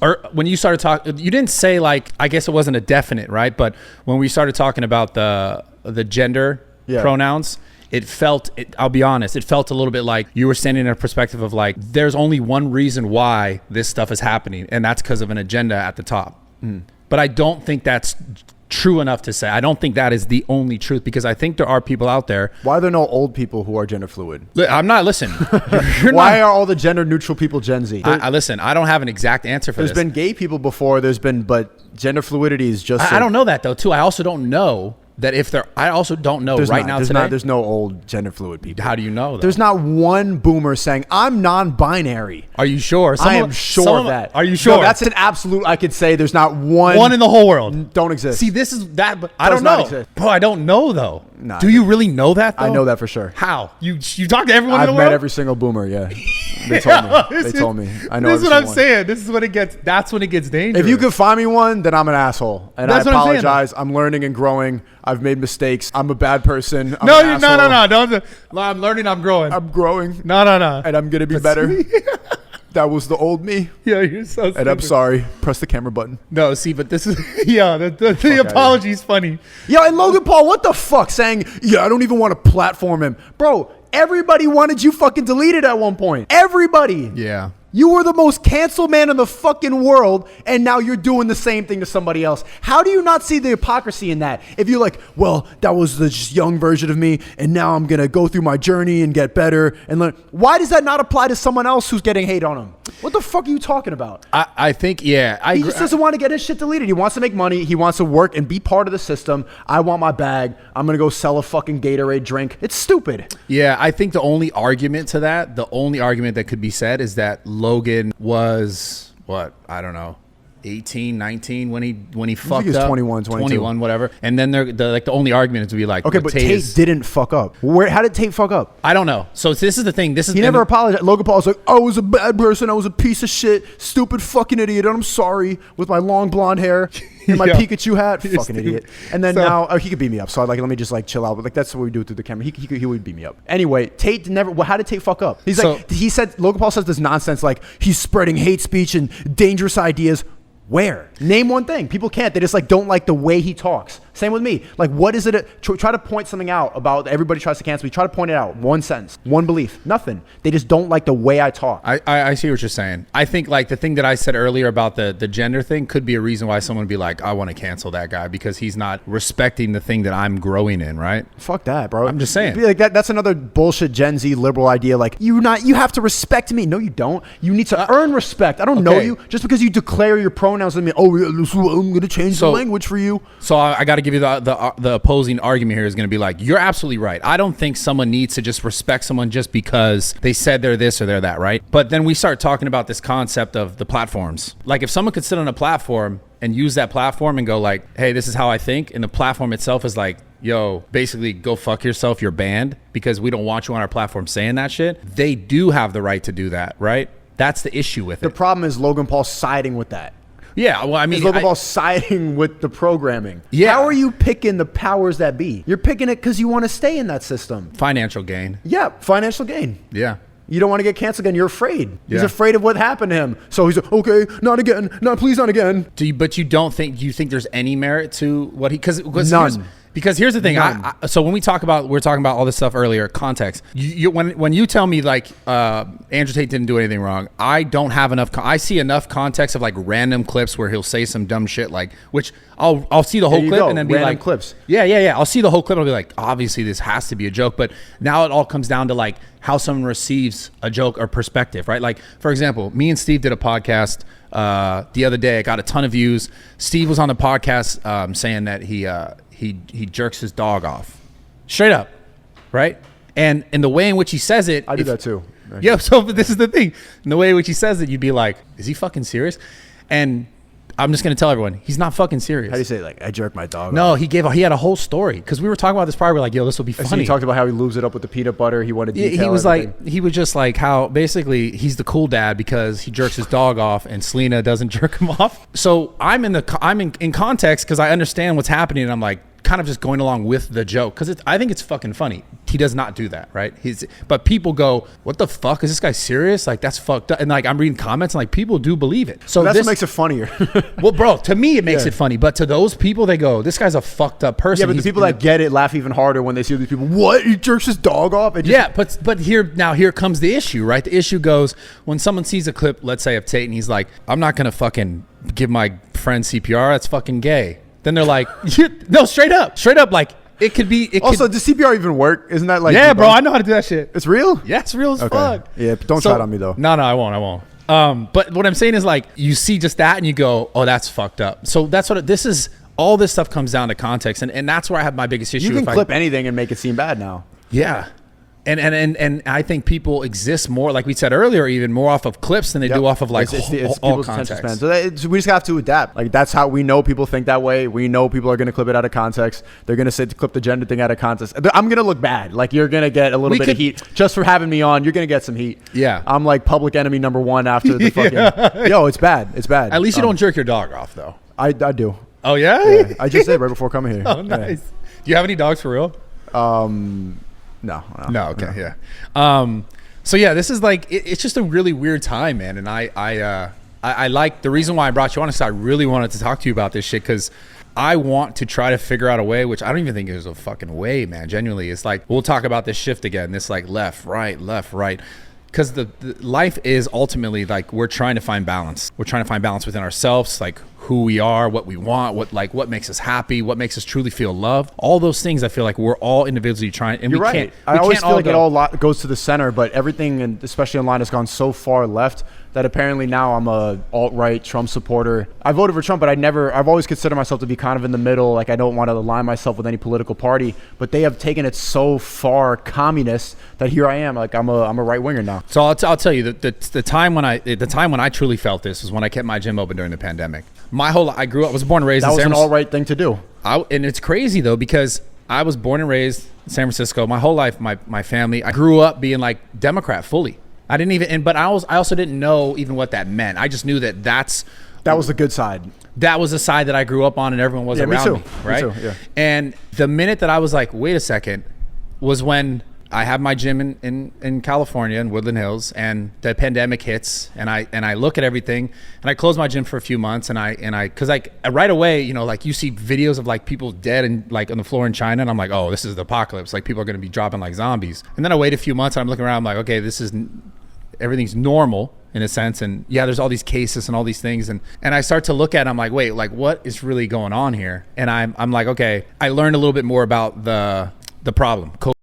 Or when you started talking, you didn't say like, I guess it wasn't a definite, right? But when we started talking about the gender pronouns, I'll be honest, it felt a little bit like you were standing in a perspective of like, there's only one reason why this stuff is happening, and that's because of an agenda at the top. But I don't think that's true enough to say. I don't think that is the only truth, because I think there are people out there. Why are there no old people who are gender fluid? I'm not, listen. Why are all the gender neutral people Gen Z? Listen, I don't have an exact answer for this. There's been gay people before, but gender fluidity is just... I don't know that though too. I also don't know that if there, I also don't know there's right now today. There's no old gender fluid people. How do you know that? There's not one boomer saying, I'm non-binary. Are you sure? I am sure of that. Are you sure? No, that's an absolute, I could say there's not one. One in the whole world. Don't exist. See, this is that, but I don't know. Bro, I don't know though. Nah, do you really know that though? I know that for sure. How? You talk to everyone in the world? I've met every single boomer, yeah. They told me. They told me. I know. This is what I'm saying. This is when it gets, that's when it gets dangerous. If you could find me one, then I'm an asshole. And that's I apologize. I'm learning and growing. I've made mistakes. I'm a bad person. No. Don't. I'm learning. I'm growing. I'm growing. No. And I'm going to be better. That was the old me. Yeah, you're so stupid. And I'm sorry. Press the camera button. No, see, but this is, the apology is funny. Yeah, and Logan Paul, what the fuck? Saying, I don't even want to platform him. Bro, everybody wanted you fucking deleted at one point. Everybody. Yeah. You were the most canceled man in the fucking world, and now you're doing the same thing to somebody else. How do you not see the hypocrisy in that? If you're like, well, that was the just young version of me, and now I'm going to go through my journey and get better and learn. Why does that not apply to someone else who's getting hate on him? What the fuck are you talking about? I think, he just doesn't want to get his shit deleted. He wants to make money. He wants to work and be part of the system. I want my bag. I'm going to go sell a fucking Gatorade drink. It's stupid. Yeah, I think the only argument to that, the only argument that could be said is that Logan was, what, I don't know, 18, 19 when he fucked up. 21, 22. 21, whatever. And then the only argument is to be like, okay, but Tate didn't fuck up. How did Tate fuck up? I don't know. So this is the thing. He never apologized. Logan Paul's like, I was a bad person. I was a piece of shit, stupid fucking idiot. And I'm sorry with my long blonde hair and my Pikachu hat. Fucking idiot. And then now he could beat me up. So let me just chill out. But that's what we do through the camera. He would beat me up. Anyway, Tate never. Well, how did Tate fuck up? Logan Paul says this nonsense like he's spreading hate speech and dangerous ideas. Where? Name one thing. People can't. They just don't like the way he talks. Same with me. What is it? Try to point something out about everybody tries to cancel me. Try to point it out. One sentence. One belief. Nothing. They just don't like the way I talk. I see what you're saying. I think the thing that I said earlier about the gender thing could be a reason why someone would be like, I want to cancel that guy because he's not respecting the thing that I'm growing in, right? Fuck that, bro. I'm just saying. That's another bullshit Gen Z liberal idea. You have to respect me. No, you don't. You need to earn respect. I don't know you. Just because you declare your pronouns to me, I'm going to change the language for you. So I got to give you the opposing argument here is going to be like, you're absolutely right. I don't think someone needs to just respect someone just because they said they're this or they're that, right? But then we start talking about this concept of the platforms. Like if someone could sit on a platform and use that platform and go like, hey, this is how I think. And the platform itself is like, yo, basically go fuck yourself, you're banned because we don't want you on our platform saying that shit. They do have the right to do that, right? That's the issue with it. The problem is Logan Paul siding with that. Yeah, well, I mean, Logan Paul siding with the programming. Yeah. How are you picking the powers that be? You're picking it because you want to stay in that system. Financial gain. Yeah, financial gain. Yeah. You don't want to get canceled again. You're afraid. He's afraid of what happened to him. So he's like, okay, not again. No, please not again. But you don't think, do you think there's any merit to what he, because none. Because here's the thing. So when we're talking about all this stuff earlier, context. When you tell me Andrew Tate didn't do anything wrong, I don't have enough. I see enough context of random clips where he'll say some dumb shit which I'll see the whole clip and then be random clips. Yeah. I'll see the whole clip and I'll be like, obviously this has to be a joke. But now it all comes down to how someone receives a joke or perspective, right? For example, me and Steve did a podcast the other day. It got a ton of views. Steve was on the podcast saying that he jerks his dog off, straight up, right? And in the way in which he says it, I do that too. Actually. Yeah. So this is the thing. In the way in which he says it, you'd be like, is he fucking serious? And I'm just gonna tell everyone, he's not fucking serious. How do you say it? I jerk my dog No, off? he had a whole story because we were talking about this prior. We're like, yo, this will be funny. So he talked about how he lubes it up with the peanut butter. He wanted detail. He was he was just how basically he's the cool dad because he jerks his dog off and Selena doesn't jerk him off. So I'm in context because I understand what's happening and I'm kind of just going along with the joke because I think it's fucking funny. he does not do that, right? But people go, what the fuck, is this guy serious? Like, that's fucked up. And like, I'm reading comments and like, people do believe it. So that's what makes it funnier. Well, bro, to me it makes it funny, but to those people, they go, this guy's a fucked up person. Yeah, but the people that get it laugh even harder when they see these people. What? He jerks his dog off? But here comes the issue, right? The issue goes when someone sees a clip, let's say of Tate, and he's like, I'm not gonna fucking give my friend CPR. That's fucking gay. Then they're like, no, straight up, like. It could be. Also, does CPR even work? Isn't that like? Yeah, bro, I know how to do that shit. It's real? Yeah, it's real as fuck. Yeah, don't try it on me though. No, I won't. But what I'm saying is like, you see just that and you go, oh, that's fucked up. So that's what this is. All this stuff comes down to context, and that's where I have my biggest issue. You can clip anything and make it seem bad now. Yeah. And I think people exist more, like we said earlier, even more off of clips than they do off of like it's all context. So we just have to adapt. Like that's how we know people think that way. We know people are going to clip it out of context. They're going to say to clip the gender thing out of context. I'm going to look bad. Like you're going to get a little bit of heat just for having me on. You're going to get some heat. Yeah. I'm like public enemy number one after the fucking. Yo, it's bad. It's bad. At least you don't jerk your dog off though. I do. Oh yeah? I just did right before coming here. Oh nice. Yeah. Do you have any dogs for real? No. Okay. No. Yeah. So yeah, this is like, it's just a really weird time, man. And I like the reason why I brought you on is I really wanted to talk to you about this shit. Cause I want to try to figure out a way, which I don't even think there's a fucking way, man. Genuinely. It's like, we'll talk about this shift again. This like left, right. Cause the life is ultimately like, we're trying to find balance. We're trying to find balance within ourselves. Like who we are, what we want, what makes us happy, what makes us truly feel loved. All those things I feel like we're all individually trying, and You're right. I always feel like it all goes to the center, but everything, and especially online, has gone so far left that apparently now I'm a alt-right Trump supporter. I voted for Trump, but I've always considered myself to be kind of in the middle. Like I don't want to align myself with any political party, but they have taken it so far communist that here I am. Like I'm a right winger now. So I'll tell you the time when I truly felt this was when I kept my gym open during the pandemic. I was born and raised in San Francisco. That was an all-right thing to do. And it's crazy though, because I was born and raised in San Francisco. My whole life, my family, I grew up being like Democrat fully. I didn't even, but I also didn't know even what that meant. I just knew that was the good side. That was the side that I grew up on and everyone was around me, right? Me too, yeah. And the minute that I was like, wait a second, was when I have my gym in California in Woodland Hills, and the pandemic hits, and I look at everything, and I close my gym for a few months, and I cause like right away, you know, like you see videos of like people dead and like on the floor in China, and I'm like, oh, this is the apocalypse. Like people are going to be dropping like zombies. And then I wait a few months and I'm looking around, I'm like, okay, everything's normal in a sense. And yeah, there's all these cases and all these things. And I start to look at it, I'm like, wait, like what is really going on here? And I'm like, okay, I learned a little bit more about the problem, COVID,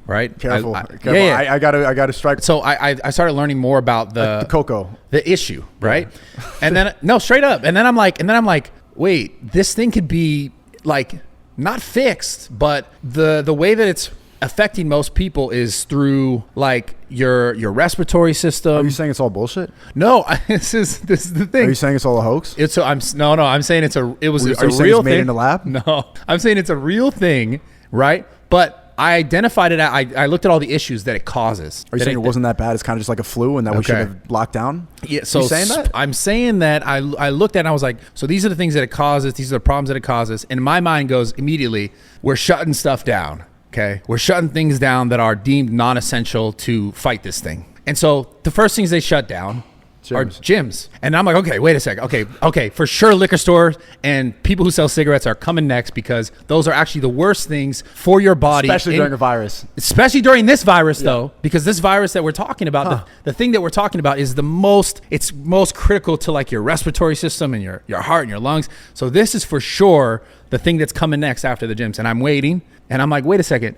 right? Careful. Yeah. I gotta strike. So I started learning more about the cocoa, the issue, right? Yeah. And then, no, straight up. And then I'm like, wait, this thing could be like not fixed, but the way that it's affecting most people is through like your respiratory system. Are you saying it's all bullshit? No, this is the thing. Are you saying it's all a hoax? I'm saying it's a real thing. Made in the lab? No, I'm saying it's a real thing, right? But I identified it. I looked at all the issues that it causes. Are you saying it wasn't that bad? It's kind of just like a flu, and that we should have locked down? Yeah. So you saying that? I'm saying that I looked at it and I was like, so these are the things that it causes. These are the problems that it causes. And my mind goes immediately, we're shutting stuff down. Okay, we're shutting things down that are deemed non-essential to fight this thing. And so the first things they shut down are gyms. And I'm like, okay, wait a second. Okay, for sure liquor stores and people who sell cigarettes are coming next, because those are actually the worst things for your body. Especially during a virus. Especially during this virus though, because this virus that we're talking about, the thing that we're talking about is it's most critical to like your respiratory system and your heart and your lungs. So this is for sure the thing that's coming next after the gyms. And I'm waiting. And I'm like, wait a second.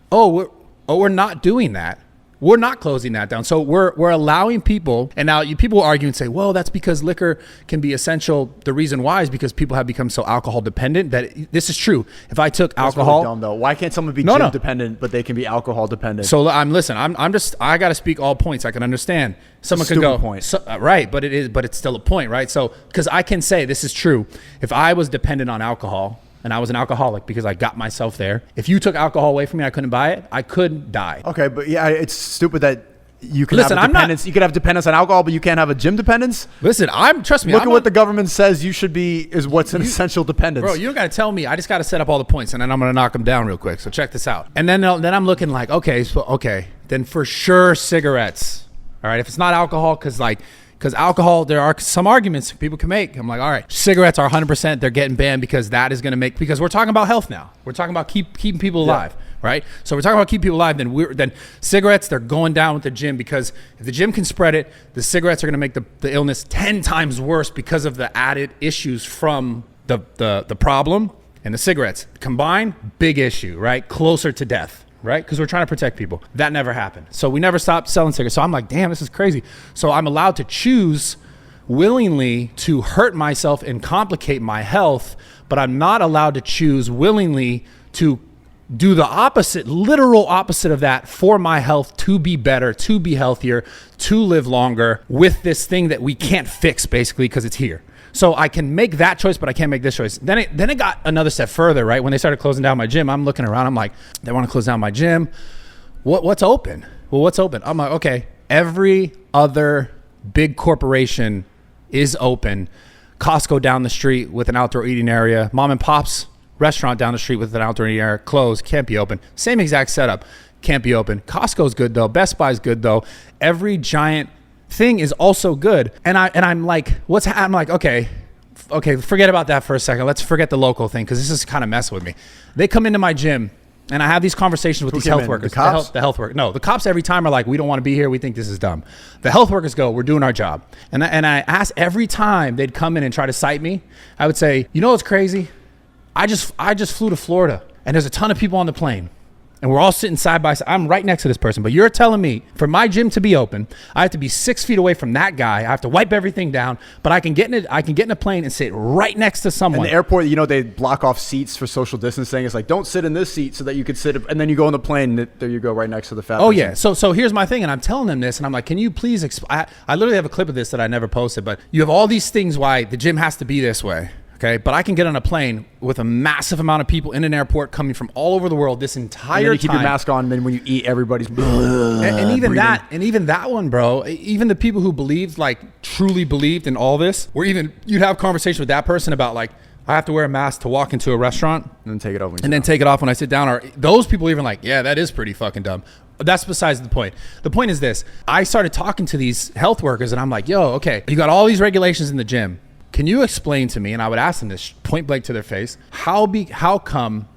We're not doing that. We're not closing that down. So we're allowing people, and now people will argue and say, well, that's because liquor can be essential. The reason why is because people have become so alcohol dependent that this is true. If I took alcohol, really dumb, though. Why can't someone be gym dependent, but they can be alcohol dependent? So I got to speak all points. I can understand. Someone could go, point. Right, but it's still a point, right? So, because I can say this is true. If I was dependent on alcohol, and I was an alcoholic because I got myself there. If you took alcohol away from me, I couldn't buy it, I could die. Okay, but yeah, it's stupid that you can Listen, have dependence. You could have dependence on alcohol, but you can't have a gym dependence. Listen, trust me. Look at what the government says you should be is what's an essential dependence. Bro, you don't got to tell me. I just got to set up all the points, and then I'm going to knock them down real quick. So check this out. And then I'm looking like, okay, then for sure cigarettes. All right, if it's not alcohol, because alcohol, there are some arguments people can make. I'm like, all right, cigarettes are 100%. They're getting banned because that is going to make, because we're talking about health now. We're talking about keeping people alive, right? So we're talking about keeping people alive. Then cigarettes, they're going down with the gym, because if the gym can spread it, the cigarettes are going to make the illness 10 times worse because of the added issues from the problem and the cigarettes. Combined, big issue, right? Closer to death. Right? Because we're trying to protect people. That never happened. So we never stopped selling cigarettes. So I'm like, damn, this is crazy. So I'm allowed to choose willingly to hurt myself and complicate my health, but I'm not allowed to choose willingly to do the opposite, literal opposite of that for my health, to be better, to be healthier, to live longer with this thing that we can't fix, basically, because it's here. So I can make that choice, but I can't make this choice. Then it got another step further, right? When they started closing down my gym, I'm looking around. I'm like, they want to close down my gym. What's open? Well, what's open? I'm like, okay, every other big corporation is open. Costco down the street with an outdoor eating area. Mom and Pop's restaurant down the street with an outdoor eating area closed. Can't be open. Same exact setup. Can't be open. Costco's good though. Best Buy's good though. Every giant thing is also good. And I'm like, I'm like, okay, forget about that for a second. Let's forget the local thing, because this is kind of messing with me. They come into my gym and I have these conversations with these health workers. The health workers. No, the cops every time are like, we don't want to be here. We think this is dumb. The health workers go, we're doing our job. And I asked every time they'd come in and try to cite me, I would say, you know what's crazy? I just flew to Florida and there's a ton of people on the plane. And we're all sitting side by side. I'm right next to this person, but you're telling me for my gym to be open, I have to be 6 feet away from that guy. I have to wipe everything down, but I can get in a plane and sit right next to someone. In the airport, they block off seats for social distancing. It's like, don't sit in this seat so that you could sit, and then you go on the plane, and there you go, right next to the fat person. Yeah. So here's my thing, and I'm telling them this, and I'm like, can you please I literally have a clip of this that I never posted, but you have all these things why the gym has to be this way. Okay, but I can get on a plane with a massive amount of people in an airport coming from all over the world this entire time. And then you keep your mask on, and then when you eat, everybody's and even that one, bro. Even the people who believed, like truly believed in all this, or even you'd have conversation with that person about like, I have to wear a mask to walk into a restaurant, and then take it off. And then take it off when I sit down. Or those people even like, yeah, that is pretty fucking dumb. That's besides the point. The point is this: I started talking to these health workers, and I'm like, yo, okay, you got all these regulations in the gym. Can you explain to me, and I would ask them this point blank to their face, how come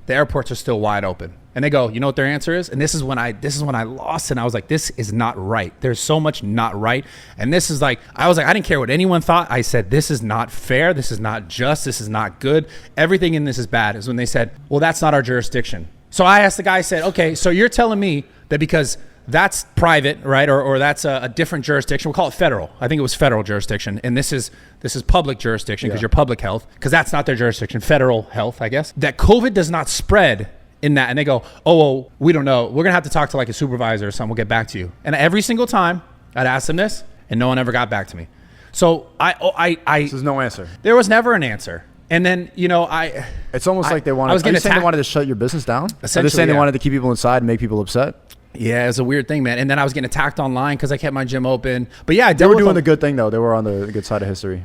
the airports are still wide open? And they go, you know what their answer is? And this is when I lost, and I was like, this is not right. There's so much not right. And this is like, I didn't care what anyone thought. I said, this is not fair. This is not just. This is not good. Everything in this is bad. Is when they said, well, that's not our jurisdiction. So I asked the guy, I said, okay, so you're telling me that because that's private, right? Or that's a different jurisdiction. We'll call it federal. I think it was federal jurisdiction. And this is public jurisdiction because you're public health, because that's not their jurisdiction, federal health, I guess. That COVID does not spread in that. And they go, oh, well, we don't know. We're going to have to talk to like a supervisor or something. We'll get back to you. And every single time I'd ask them this, and no one ever got back to me. So There's no answer. There was never an answer. And then, it's almost like they wanted, are you saying they wanted to shut your business down? Are they saying they wanted to keep people inside and make people upset? Yeah, it's a weird thing, man. And then I was getting attacked online because I kept my gym open. But yeah, they were doing the good thing though. They were on the good side of history.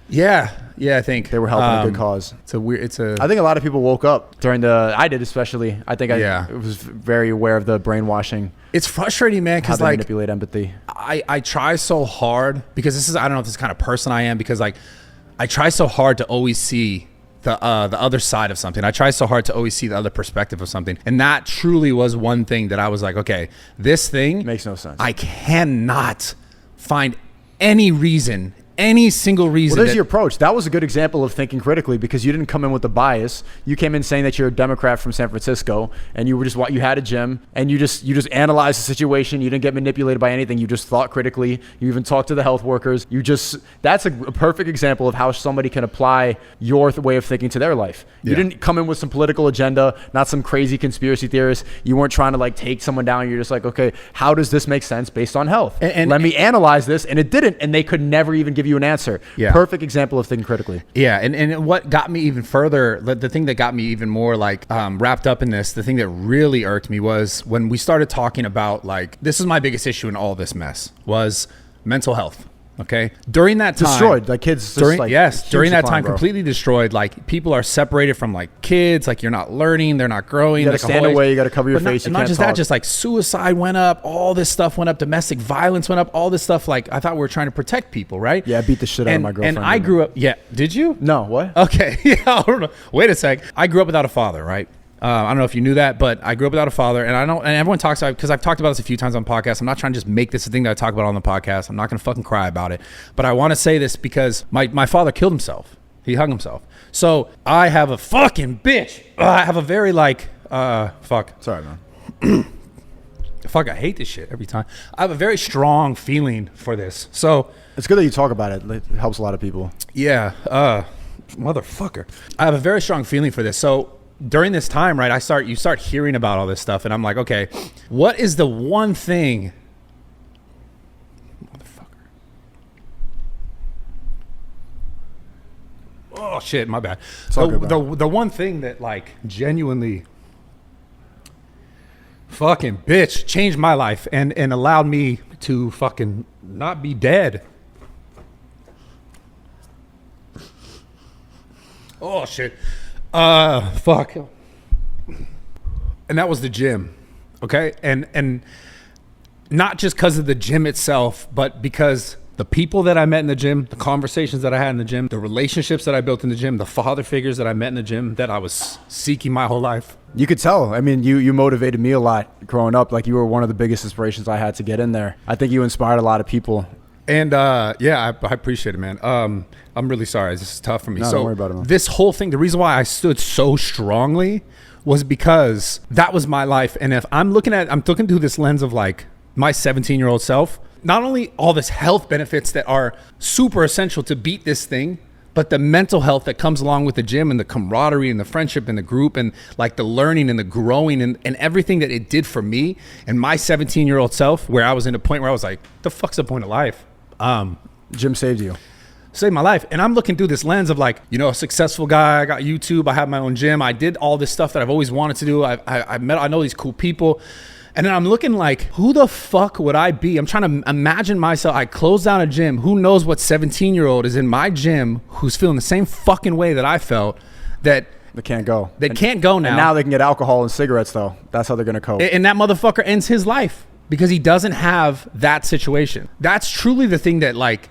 Yeah, I think they were helping a good cause. I think a lot of people woke up during I did especially. I think I was very aware of the brainwashing. It's frustrating, man, because how they manipulate empathy. I try so hard, because I don't know if this is the kind of person I am, because like I try so hard to always see the other side of something. I try so hard to always see the other perspective of something. And that truly was one thing that I was like, okay, this thing makes no sense. I cannot find any single reason. Well, there's your approach. That was a good example of thinking critically, because you didn't come in with a bias. You came in saying that you're a Democrat from San Francisco, and you had a gym, and you just analyzed the situation. You didn't get manipulated by anything. You just thought critically. You even talked to the health workers. That's a perfect example of how somebody can apply your way of thinking to their life. You didn't come in with some political agenda, not some crazy conspiracy theorist. You weren't trying to like take someone down. You're just like, okay, how does this make sense based on health? And let me analyze this. And it didn't. And they could never even give give you an answer. Yeah. Perfect example of thinking critically. Yeah, and what got me even further, the thing that got me even more like wrapped up in this, the thing that really irked me was when we started talking about like, this is my biggest issue in all this mess, was mental health. Okay, during that time, destroyed, like kids. During, like, during that time, bro. completely destroyed. Like people are separated from like kids. Like you're not learning, they're not growing. You got to stand away. You got to cover your face. Not just that, just like suicide went up. All this stuff went up. Domestic violence went up. All this stuff. Like I thought we were trying to protect people, right? Yeah, I beat the shit out of my girlfriend. And I grew up. Yeah, did you? No, what? Okay, yeah. I don't know. Wait a sec. I grew up without a father, right? I don't know if you knew that, but I grew up without a father, and and everyone talks about it because I've talked about this a few times on podcasts. I'm not trying to just make this a thing that I talk about on the podcast. I'm not going to fucking cry about it, but I want to say this because my father killed himself. He hung himself. So I have a fucking bitch. I have a very like, fuck. Sorry, man. Fuck, I hate this shit every time. I have a very strong feeling for this. So it's good that you talk about it. It helps a lot of people. Yeah, motherfucker. I have a very strong feeling for this. So during this time, right, you start hearing about all this stuff, and I'm like, okay, what is the one thing? Motherfucker. Oh shit, my bad. The one thing that like genuinely fucking bitch changed my life and allowed me to fucking not be dead. Oh shit. Fuck. And that was the gym. Okay. And not just because of the gym itself, but because the people that I met in the gym, the conversations that I had in the gym, the relationships that I built in the gym, the father figures that I met in the gym that I was seeking my whole life. You could tell. I mean, you motivated me a lot growing up. Like you were one of the biggest inspirations I had to get in there. I think you inspired a lot of people. And yeah, I appreciate it, man. I'm really sorry. This is tough for me. No, so don't worry about it, man. This whole thing, the reason why I stood so strongly was because that was my life. And if I'm looking through this lens of like my 17-year-old self, not only all this health benefits that are super essential to beat this thing, but the mental health that comes along with the gym and the camaraderie and the friendship and the group and like the learning and the growing and everything that it did for me and my 17-year-old self, where I was in a point where I was like, the fuck's the point of life? Gym saved you. Saved my life. And I'm looking through this lens of like, you know, a successful guy. I got YouTube. I have my own gym. I did all this stuff that I've always wanted to do. I know these cool people. And then I'm looking like, who the fuck would I be? I'm trying to imagine myself. I closed down a gym. Who knows what 17-year-old is in my gym who's feeling the same fucking way that I felt that they can't go. They can't go now. And now they can get alcohol and cigarettes though. That's how they're going to cope. And that motherfucker ends his life because he doesn't have that situation. That's truly the thing that like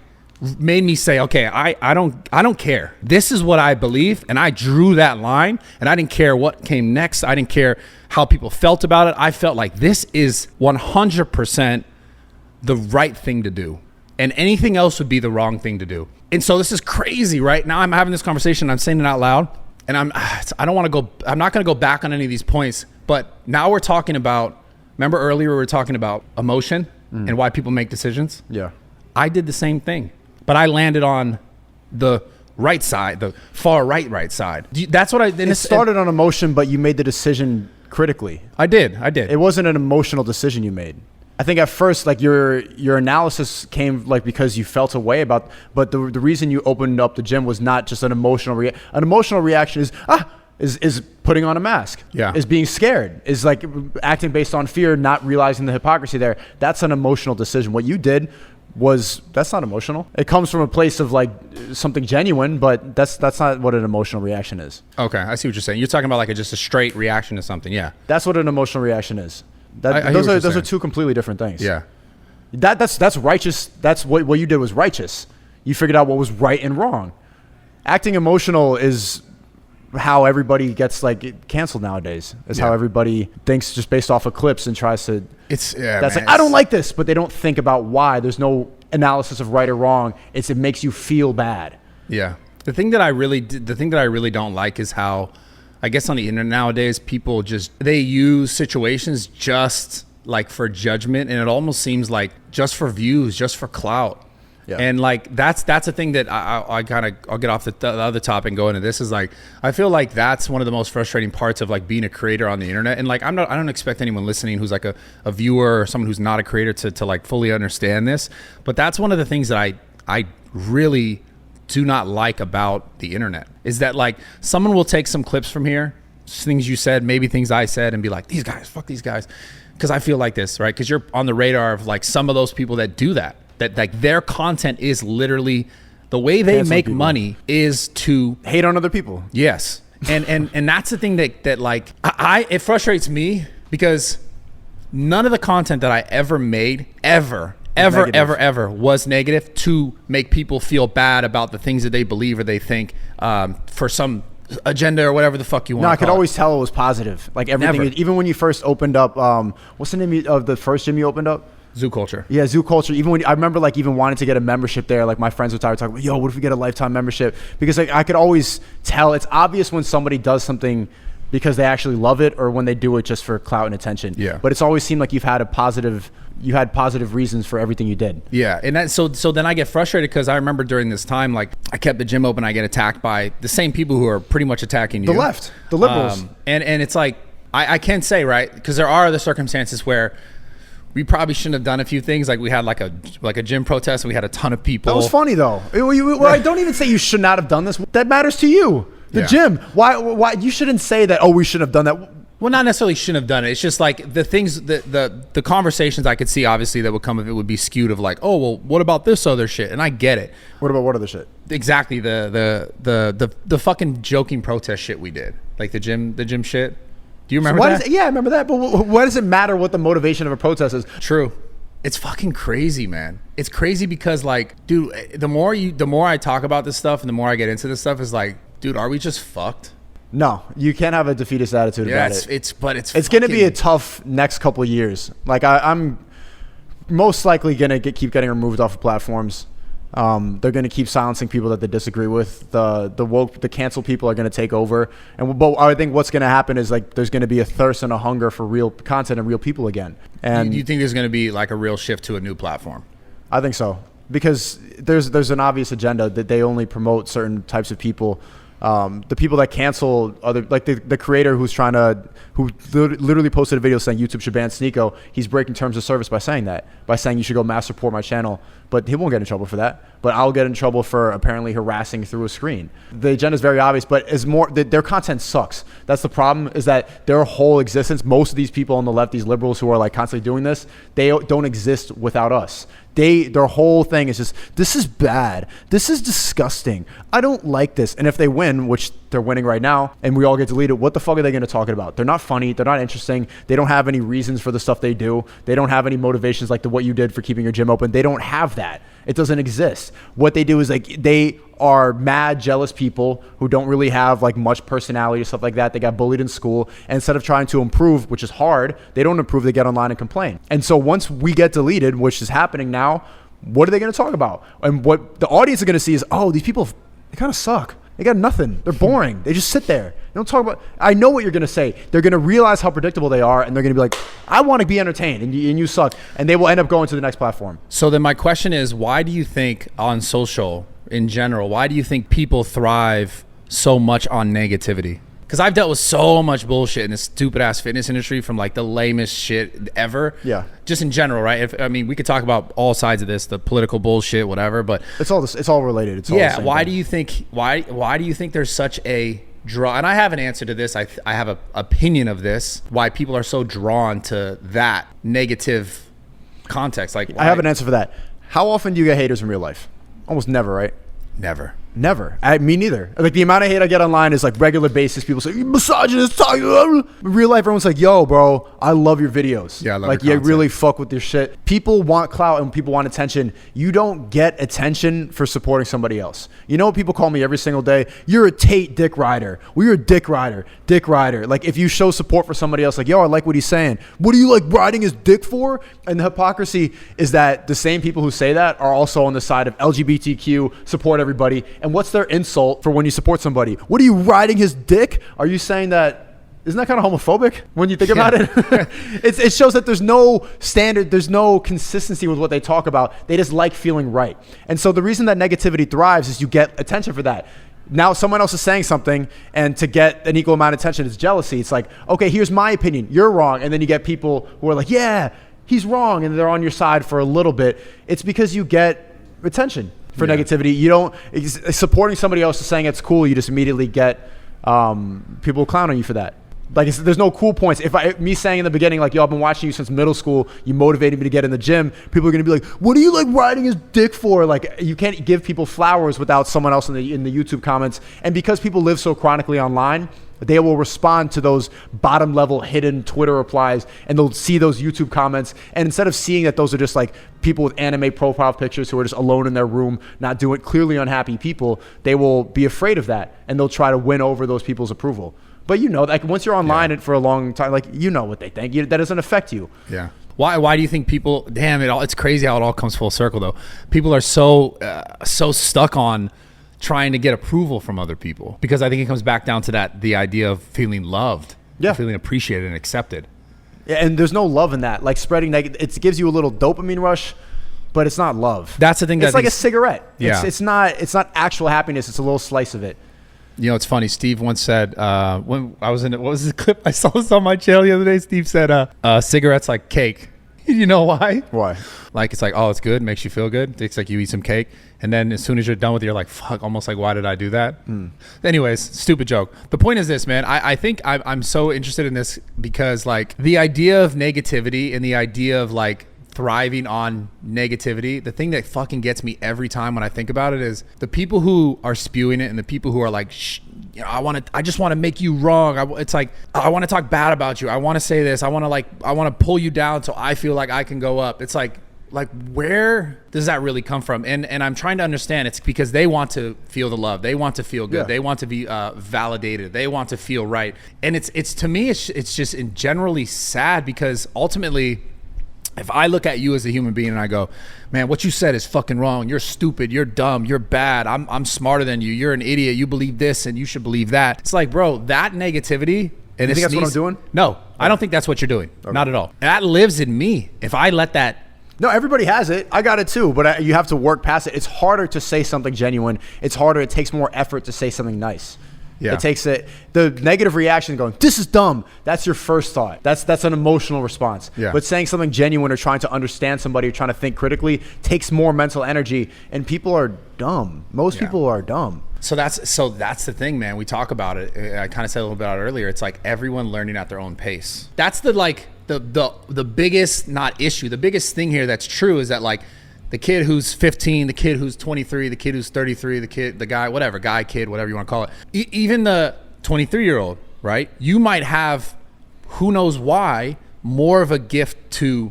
made me say, okay, I don't care. This is what I believe, and I drew that line, and I didn't care what came next. I didn't care how people felt about it. I felt like this is 100% the right thing to do, and anything else would be the wrong thing to do. And so this is crazy, right? Now I'm having this conversation, I'm saying it out loud, and I'm not going to go back on any of these points, but now we're talking about, remember earlier we were talking about emotion and why people make decisions? Yeah. I did the same thing. But I landed on the right side, the far right side. That's what It started on emotion, but you made the decision critically. I did. It wasn't an emotional decision you made. I think at first, like your analysis came like because you felt a way about, but the reason you opened up the gym was not just an emotional reaction. An emotional reaction is putting on a mask. Yeah. Is being scared. Is like acting based on fear, not realizing the hypocrisy there. That's an emotional decision. What you did that's not emotional. It comes from a place of like something genuine, but that's not what an emotional reaction is. Okay, I see what you're saying. You're talking about like just a straight reaction to something. Yeah. That's what an emotional reaction is. Those are two completely different things. Yeah. That's righteous. That's what you did was righteous. You figured out what was right and wrong. Acting emotional is how everybody gets like canceled nowadays. Is how everybody thinks just based off of clips and tries to. I don't like this, but they don't think about why. There's no analysis of right or wrong. It makes you feel bad. Yeah. The thing that I really don't like is how, I guess on the internet nowadays, people they use situations just like for judgment, and it almost seems like just for views, just for clout. Yeah. And like that's a thing that I'll get off the other topic and go into this is like I feel like that's one of the most frustrating parts of like being a creator on the internet. And like I don't expect anyone listening who's like a viewer or someone who's not a creator to like fully understand this, but that's one of the things that I really do not like about the internet is that like someone will take some clips from here, things you said, maybe things I said, and be like, these guys, fuck these guys, because I feel like this, right? Because you're on the radar of like some of those people that do that like their content is literally the way they make money is to hate on other people. Yes. And that's the thing that like it frustrates me, because none of the content that I ever made ever was negative to make people feel bad about the things that they believe or they think for some agenda or whatever the fuck you want. No, I could always tell it was positive. Like everything, even when you first opened up, what's the name of the first gym you opened up? Zoo Culture. Yeah, Zoo Culture. Even when I remember, like, even wanting to get a membership there, like my friends would talking about, yo, what if we get a lifetime membership? Because like I could always tell it's obvious when somebody does something because they actually love it, or when they do it just for clout and attention. Yeah. But it's always seemed like you had positive reasons for everything you did. Yeah, and that so then I get frustrated because I remember during this time, like I kept the gym open, I get attacked by the same people who are pretty much attacking you. The left, the liberals. And it's like I can't say, right, because there are other circumstances where we probably shouldn't have done a few things. Like we had like a gym protest and we had a ton of people. That was funny though. Well, I don't even say you should not have done this. That matters to you. The gym. Why you shouldn't say that, oh, we shouldn't have done that. Well, not necessarily shouldn't have done it. It's just like the things, the conversations I could see obviously that would come of it would be skewed of like, oh, well, what about this other shit? And I get it. What about what other shit? Exactly. The fucking joking protest shit we did. Like the gym shit. Do you remember that? Yeah, I remember that. But why does it matter what the motivation of a protest is? True. It's fucking crazy, man. It's crazy because like, dude, the more I talk about this stuff and the more I get into this stuff is like, dude, are we just fucked? No, you can't have a defeatist attitude about it. It's going to be a tough next couple of years. Like I'm most likely going to keep getting removed off of platforms. They're going to keep silencing people that they disagree with. The cancel people are going to take over. But I think what's going to happen is like there's going to be a thirst and a hunger for real content and real people again. And you think there's going to be like a real shift to a new platform? I think so, because there's an obvious agenda that they only promote certain types of people. The people that cancel other, like the creator who literally posted a video saying YouTube should ban Sneako, he's breaking terms of service by saying you should go mass report my channel, but he won't get in trouble for that. But I'll get in trouble for apparently harassing through a screen. The agenda is very obvious, but their content sucks. That's the problem, is that their whole existence, most of these people on the left, these liberals who are like constantly doing this, they don't exist without us. Their whole thing is just, this is bad. This is disgusting. I don't like this. And if they win, which they're winning right now, and we all get deleted, what the fuck are they going to talk about? They're not funny. They're not interesting. They don't have any reasons for the stuff they do. They don't have any motivations like what you did for keeping your gym open. They don't have that. It doesn't exist. What they do is like, they are mad, jealous people who don't really have like much personality or stuff like that. They got bullied in school. And instead of trying to improve, which is hard, they don't improve. They get online and complain. And so once we get deleted, which is happening now, what are they going to talk about? And what the audience is going to see is, oh, these people, they kind of suck. They got nothing. They're boring. They just sit there. They don't talk about. I know what you're going to say. They're going to realize how predictable they are, and they're going to be like, I want to be entertained, and you suck. And they will end up going to the next platform. So then my question is, why do you think on social in general, why do you think people thrive so much on negativity? Because I've dealt with so much bullshit in this stupid ass fitness industry, from like the lamest shit ever. Yeah. Just in general, right? I mean, we could talk about all sides of this, the political bullshit, whatever. But it's all related. It's all the same why thing. do you think? Why do you think there's such a draw? And I have an answer to this. I have an opinion of this. Why people are so drawn to that negative context? Like, I have an answer for that. How often do you get haters in real life? Almost never, right? Never. Me neither. Like the amount of hate I get online is like regular basis. People say, you misogynist. In real life, everyone's like, yo, bro, I love your videos. Yeah, I love like, your you content. really fuck with your shit. People want clout and people want attention. You don't get attention for supporting somebody else. You know what people call me every single day? You're a Tate dick rider. Well, you're a dick rider. Dick rider. Like if you show support for somebody else, like, yo, I like what he's saying. What are you like riding his dick for? And the hypocrisy is that the same people who say that are also on the side of LGBTQ, support everybody. And what's their insult for when you support somebody? What are you riding his dick? Are you saying that? Isn't that kind of homophobic when you think about it? It shows that there's no standard, there's no consistency with what they talk about. They just like feeling right. And so the reason that negativity thrives is you get attention for that. Now someone else is saying something, and to get an equal amount of attention is jealousy. It's like, okay, here's my opinion. You're wrong. And then you get people who are like, yeah, he's wrong. And they're on your side for a little bit. It's because you get attention. for negativity. You don't supporting somebody else is saying it's cool. You just immediately get people clown on you for that. Like there's no cool points. Me saying in the beginning, like, yo, I've been watching you since middle school. You motivated me to get in the gym. People are gonna be like, what are you like riding his dick for? Like you can't give people flowers without someone else in the YouTube comments. And because people live so chronically online, they will respond to those bottom level hidden Twitter replies, and they'll see those YouTube comments. And instead of seeing that those are just like people with anime profile pictures who are just alone in their room, not doing, clearly unhappy people, they will be afraid of that, and they'll try to win over those people's approval. But you know, like once you're online for a long time, like you know what they think. That doesn't affect you. Yeah. Why do you think people? Damn it! It's crazy how it all comes full circle, though. People are so stuck on trying to get approval from other people, because I think it comes back down to the idea of feeling loved, feeling appreciated and accepted. Yeah, and there's no love in that. Like spreading it gives you a little dopamine rush, but it's not love. That's the thing. It's like a cigarette. Yeah. It's not actual happiness. It's a little slice of it. You know, it's funny. Steve once said, when I was what was the clip I saw this on my channel the other day? Steve said, cigarettes like cake. You know why? Why? Like, it's like, oh, it's good, makes you feel good. It's like you eat some cake, and then as soon as you're done with it, you're like, fuck, almost like, why did I do that? Anyways, stupid joke. The point is this, man. I think I'm so interested in this because, like, the idea of negativity and the idea of, like, thriving on negativity, the thing that fucking gets me every time when I think about it is the people who are spewing it and the people who are like, you know, I just want to make you wrong. It's like, I want to talk bad about you. I want to say this. I want to pull you down so I feel like I can go up. It's like where does that really come from? And I'm trying to understand. It's because they want to feel the love. They want to feel good. They want to be validated. They want to feel right. And it's to me, it's just generally sad, because ultimately, if I look at you as a human being and I go, man, what you said is fucking wrong. You're stupid. You're dumb. You're bad. I'm smarter than you. You're an idiot. You believe this and you should believe that. It's like, bro, that negativity. And you think that's what I'm doing? No, I don't think that's what you're doing. Okay. Not at all. That lives in me. If I let that. No, everybody has it. I got it too, but you have to work past it. It's harder to say something genuine. It's harder. It takes more effort to say something nice. Yeah. It takes the negative reaction going, this is dumb. That's your first thought. That's an emotional response. Yeah. But saying something genuine or trying to understand somebody or trying to think critically takes more mental energy, and people are dumb. Most people are dumb. So that's the thing, man. We talk about it. I kind of said a little bit about it earlier. It's like everyone learning at their own pace. That's the biggest, not issue. The biggest thing here that's true is that, like, the kid who's 15, the kid who's 23, the kid who's 33, the guy, whatever, guy, kid, whatever you want to call it. Even the 23-year-old, right? You might have, who knows why, more of a gift to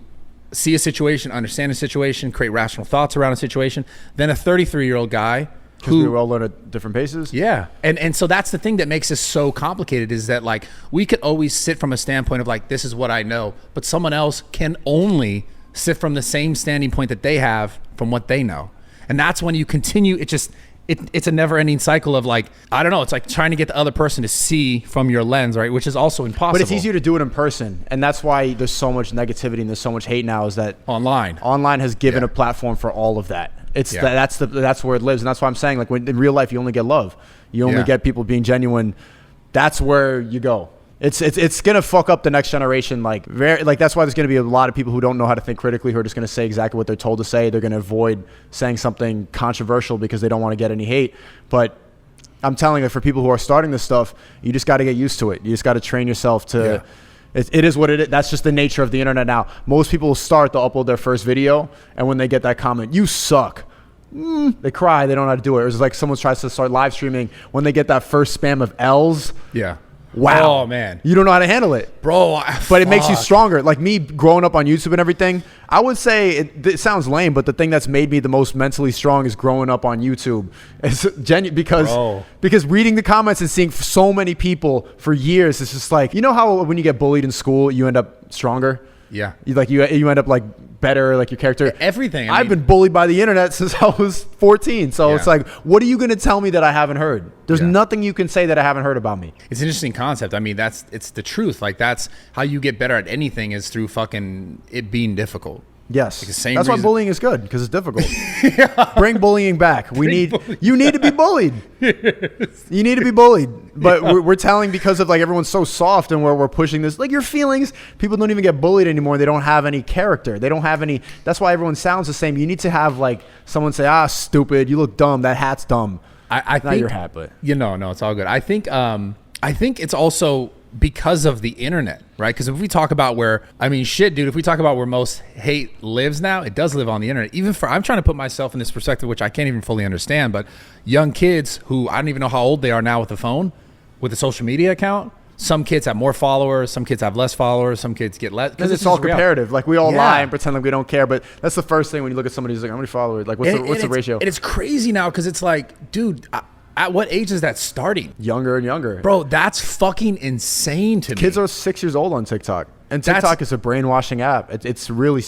see a situation, understand a situation, create rational thoughts around a situation than a 33-year-old guy. Because we all learn at different paces? Yeah. And so that's the thing that makes this so complicated, is that, like, we could always sit from a standpoint of, like, this is what I know, but someone else can only sit from the same standing point that they have from what they know. And that's when you continue, it's a never ending cycle of, like, I don't know, it's like trying to get the other person to see from your lens, right? Which is also impossible. But it's easier to do it in person. And that's why there's so much negativity and there's so much hate now, is that online has given a platform for all of that. That's where it lives. And that's why I'm saying, like, when in real life, you only get love. You only get people being genuine. That's where you go. It's gonna fuck up the next generation. Like that's why there's gonna be a lot of people who don't know how to think critically, who are just gonna say exactly what they're told to say. They're gonna avoid saying something controversial because they don't want to get any hate. But I'm telling you, for people who are starting this stuff, you just got to get used to it. You just got to train yourself to. Yeah. It is what it is. That's just the nature of the internet now. Most people will start, they'll upload their first video, and when they get that comment, you suck. They cry. They don't know how to do it. Or it's like someone tries to start live streaming, when they get that first spam of L's. Yeah. Wow. Oh, man. You don't know how to handle it. But it makes you stronger. Like me growing up on YouTube and everything, I would say, it sounds lame, but the thing that's made me the most mentally strong is growing up on YouTube. It's because reading the comments and seeing so many people for years, it's just like, you know how when you get bullied in school, you end up stronger? Yeah. You end up like better, like your character. Everything. I've been bullied by the internet since I was 14. So it's like, what are you going to tell me that I haven't heard? There's nothing you can say that I haven't heard about me. It's an interesting concept. I mean, it's the truth. Like, that's how you get better at anything, is through fucking it being difficult. Yes. Like the same That's reason. why bullying is good, because it's difficult. Bring bullying back. You need to be bullied. You need to be bullied. But we're telling, because of like everyone's so soft and we're pushing this, like your feelings, people don't even get bullied anymore. They don't have any character. They don't have any, that's why everyone sounds the same. You need to have like someone say, stupid, you look dumb, that hat's dumb. I think, not your hat, but. No, it's all good. I think it's also because of the internet, right? Because if we talk about if we talk about where most hate lives now, it does live on the internet. I'm trying to put myself in this perspective, which I can't even fully understand, but young kids who I don't even know how old they are now with a phone, with a social media account. Some kids have more followers, some kids have less followers, some kids get less. Because it's all comparative. Like we all lie and pretend like we don't care, but that's the first thing when you look at somebody who's like, how many followers? Like what's the ratio? And it's crazy now because it's like, dude, at what age is that starting? Younger and younger. Bro, that's fucking insane to me. Kids are 6 years old on TikTok. And TikTok is a brainwashing app. It's really,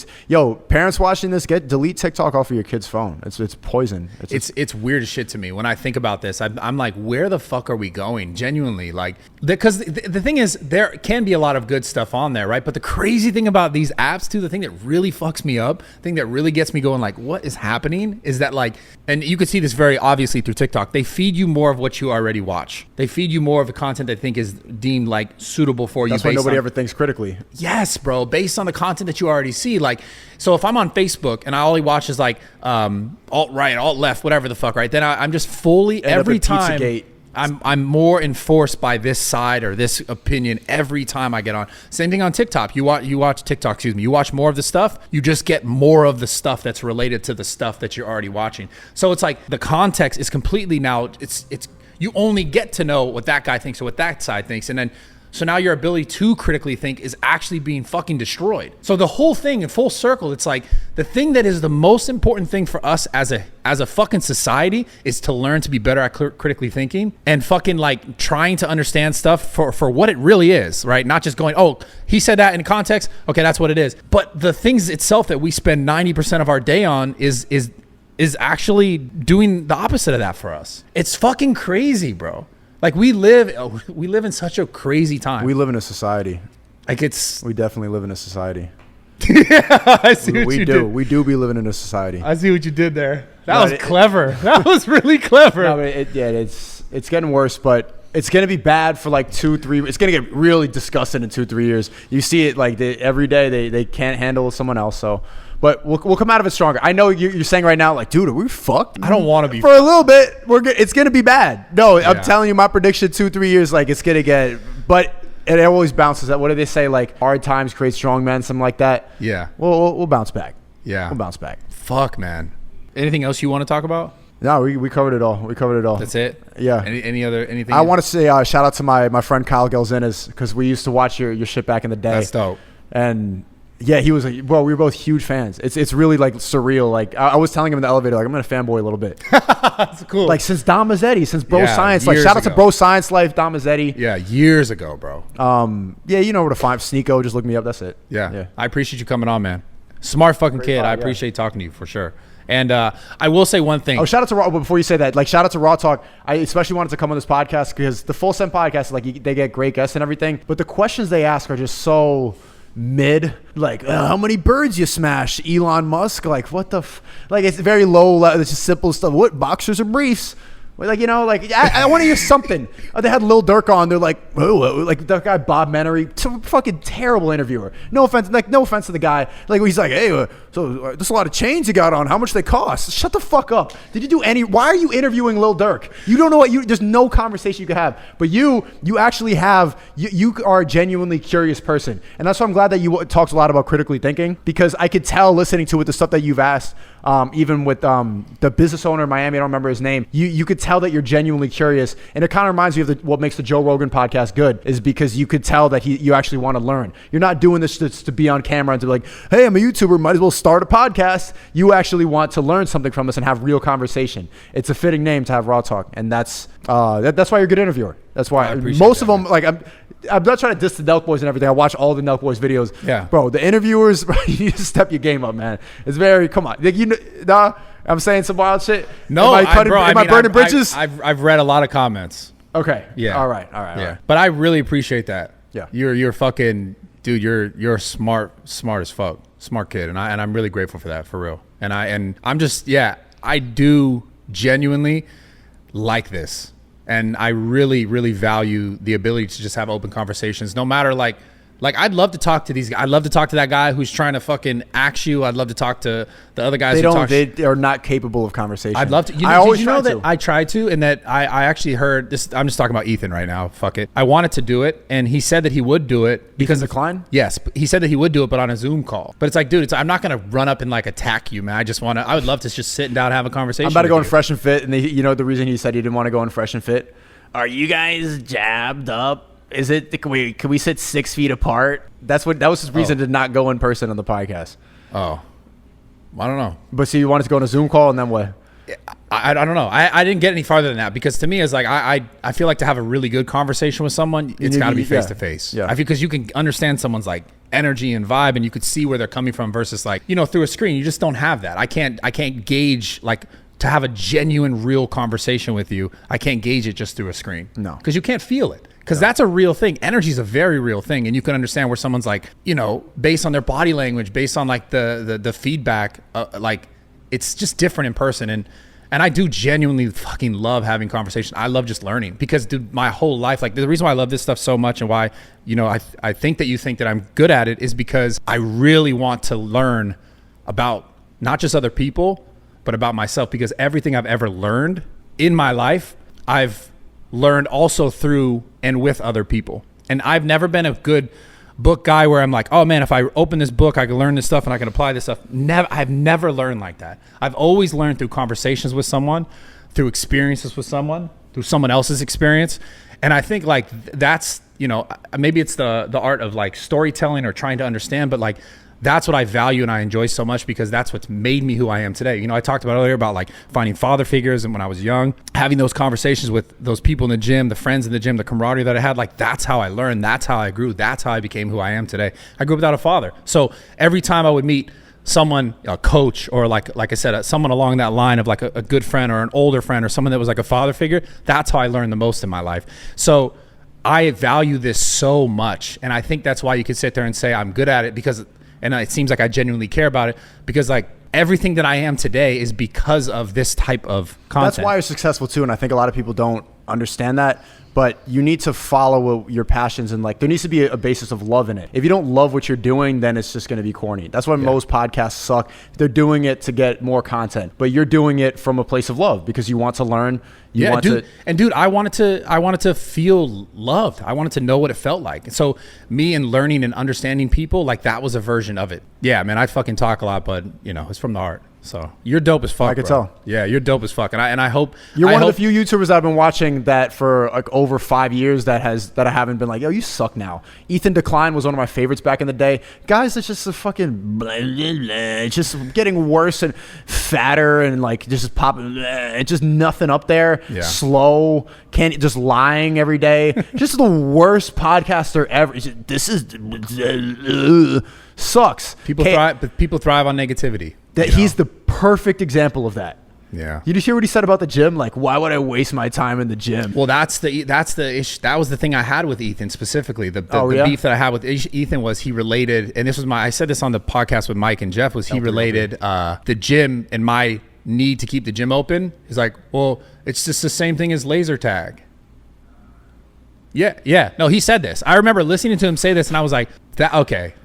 parents watching this, delete TikTok off of your kid's phone. It's poison. It's weird as shit to me when I think about this. I'm like, where the fuck are we going? Genuinely, like, because the thing is, there can be a lot of good stuff on there, right? But the crazy thing about these apps too, the thing that really fucks me up, the thing that really gets me going, like, what is happening? Is that like, and you can see this very obviously through TikTok. They feed you more of what you already watch. They feed you more of the content they think is deemed like suitable for you. That's why nobody ever thinks critically. Yes, bro. Based on the content that you already see. Like, so if I'm on Facebook and I only watch is like alt-right, alt-left, whatever the fuck, right? Then I'm just fully every time I'm more enforced by this side or this opinion every time I get on. Same thing on TikTok. You watch TikTok, excuse me. You watch more of the stuff, you just get more of the stuff that's related to the stuff that you're already watching. So it's like the context is completely now, it's you only get to know what that guy thinks or what that side thinks, and then so now your ability to critically think is actually being fucking destroyed. So the whole thing in full circle, it's like the thing that is the most important thing for us as a fucking society is to learn to be better at critically thinking and fucking like trying to understand stuff for what it really is, right? Not just going, oh, he said that in context. Okay, that's what it is. But the things itself that we spend 90% of our day on is actually doing the opposite of that for us. It's fucking crazy, bro. Like we live in such a crazy time. We live in a society. Like we definitely live in a society. Yeah, I see what you did. We do be living in a society. I see what you did there. That was clever. That was really clever. No, but it's getting worse, but it's going to be bad for like 2-3. It's going to get really disgusting in 2-3 years. You see it like every day they can't handle someone else. So. But we'll come out of it stronger. I know you're saying right now, like, dude, are we fucked? I don't want to be. For a little bit, it's going to be bad. No, I'm telling you, my prediction, 2-3 years, like, it's going to get, but it always bounces up. What do they say? Like, hard times create strong men, something like that. Yeah. We'll bounce back. Yeah. We'll bounce back. Fuck, man. Anything else you want to talk about? No, we covered it all. That's it? Yeah. Anything? I want to say shout out to my friend Kyle Gelzinas, because we used to watch your shit back in the day. That's dope. And yeah, he was like, well, we were both huge fans. It's really like surreal. Like I was telling him in the elevator, like I'm gonna fanboy a little bit. That's cool. Like since Dom Mazzetti, since Bro Science, like shout out to Bro Science Life, Dom Mazzetti. Yeah, years ago, bro. Yeah, you know where to find Sneako. Just look me up. That's it. Yeah. I appreciate you coming on, man. Smart fucking kid. I appreciate talking to you for sure. And I will say one thing. Oh, shout out to Raw. Before you say that, like shout out to Raw Talk. I especially wanted to come on this podcast because the Full Send podcast, like they get great guests and everything, but the questions they ask are just so mid. Like how many birds you smash, Elon Musk? Like what the like it's very low level. It's just simple stuff. What boxers or briefs? Like, you know, like I want to hear something. They had Lil Durk on. They're like, oh, like that guy Bob Menery, fucking terrible interviewer. No offense to the guy. Like he's like, hey, so there's a lot of chains you got on. How much they cost? Shut the fuck up. Did you do any? Why are you interviewing Lil Durk? You don't know what you. There's no conversation you could have. But you actually have. You are a genuinely curious person, and that's why I'm glad that you talked a lot about critically thinking, because I could tell listening to it the stuff that you've asked. Even with the business owner in Miami, I don't remember his name. You could tell that you're genuinely curious, and it kind of reminds me of what makes the Joe Rogan podcast good, is because you could tell that you actually want to learn. You're not doing this to be on camera and to be like, hey, I'm a YouTuber, might as well start a podcast. You actually want to learn something from us and have real conversation. It's a fitting name to have Raw Talk, and that's why you're a good interviewer. That's why most of them, like I'm not trying to diss the Nelk Boys and everything. I watch all the Nelk Boys videos. Yeah, bro, the interviewers, bro, you need to step your game up, man. It's very, come on, like, I'm saying some wild shit. No, am I burning bridges? I've read a lot of comments. Okay. Yeah. All right. Yeah. But I really appreciate that. Yeah. You're fucking. dude, you're smart as fuck, smart kid, and I'm really grateful for that, for real. And I'm just, yeah, I do genuinely like this, and I really, really value the ability to just have open conversations, no matter like I'd love to talk to these guys. I'd love to talk to that guy who's trying to fucking axe you. I'd love to talk to the other guys. They are not capable of conversation. I'd love to. Did you know that I tried to, and that I actually heard this. I'm just talking about Ethan right now. Fuck it. I wanted to do it, and he said that he would do it because decline. Yes, he said that he would do it, but on a Zoom call. But it's like, dude, I'm not gonna run up and like attack you, man. I would love to just sit down and have a conversation. I'm about to go in Fresh and Fit, and the reason he said he didn't want to go in Fresh and Fit. Are you guys jabbed up? Is it? Can we sit 6 feet apart? That was his reason to not go in person on the podcast. Oh, I don't know. But so you wanted to go on a Zoom call, and then what? I don't know. I didn't get any farther than that, because to me it's like I feel like to have a really good conversation with someone, it's got to be face to face. I feel, because you can understand someone's like energy and vibe, and you could see where they're coming from, versus like, through a screen you just don't have that. I can't gauge, like, to have a genuine real conversation with you, I can't gauge it just through a screen. No, because you can't feel it. Because that's a real thing. Energy is a very real thing, and you can understand where someone's like, based on their body language, based on like the feedback, like it's just different in person. And I do genuinely fucking love having conversations. I love just learning, because dude, my whole life, like the reason why I love this stuff so much, and why I think that you think that I'm good at it, is because I really want to learn about not just other people, but about myself. Because everything I've ever learned in my life, I've learned also through and with other people. And I've never been a good book guy where I'm like, oh man, if I open this book, I can learn this stuff and I can apply this stuff. I've never learned like that. I've always learned through conversations with someone, through experiences with someone, through someone else's experience. And I think like that's, maybe it's the art of like storytelling or trying to understand, but like that's what I value and I enjoy so much, because that's what's made me who I am today. I talked about earlier about like finding father figures, and when I was young, having those conversations with those people in the gym, the friends in the gym, the camaraderie that I had, like that's how I learned, that's how I grew, that's how I became who I am today. I grew up without a father. So every time I would meet someone, a coach, or like I said, someone along that line of like a good friend or an older friend or someone that was like a father figure, that's how I learned the most in my life. So I value this so much. And I think that's why you could sit there and say I'm good at it, because and it seems like I genuinely care about it, because like everything that I am today is because of this type of content. That's why you're successful too. And I think a lot of people don't understand that, but you need to follow your passions, and like there needs to be a basis of love in it. If you don't love what you're doing, then it's just going to be corny. That's why most podcasts suck. They're doing it to get more content, but you're doing it from a place of love because you want to learn. Dude, I wanted to feel loved. I wanted to know what it felt like. So me and learning and understanding people, like that was a version of it. Yeah, man, I fucking talk a lot, but it's from the heart. So you're dope as fuck. I could tell. Yeah, you're dope as fuck, and I hope you're one of the few YouTubers I've been watching that for like over 5 years that I haven't been like, yo, you suck now. Ethan Decline was one of my favorites back in the day. Guys, it's just a fucking blah, blah, blah. It's just getting worse and fatter and like just popping. It's just nothing up there. Yeah. Slow, just lying every day. Just the worst podcaster ever. This is sucks. People thrive on negativity. He's the perfect example of that. Yeah. You just hear what he said about the gym? Like, why would I waste my time in the gym? Well, that's the issue. That was the thing I had with Ethan specifically. The beef that I had with Ethan was he related, and I said this on the podcast with Mike and Jeff, was he related the gym and my need to keep the gym open. He's like, well, it's just the same thing as laser tag. Yeah. No, he said this. I remember listening to him say this, and I was like,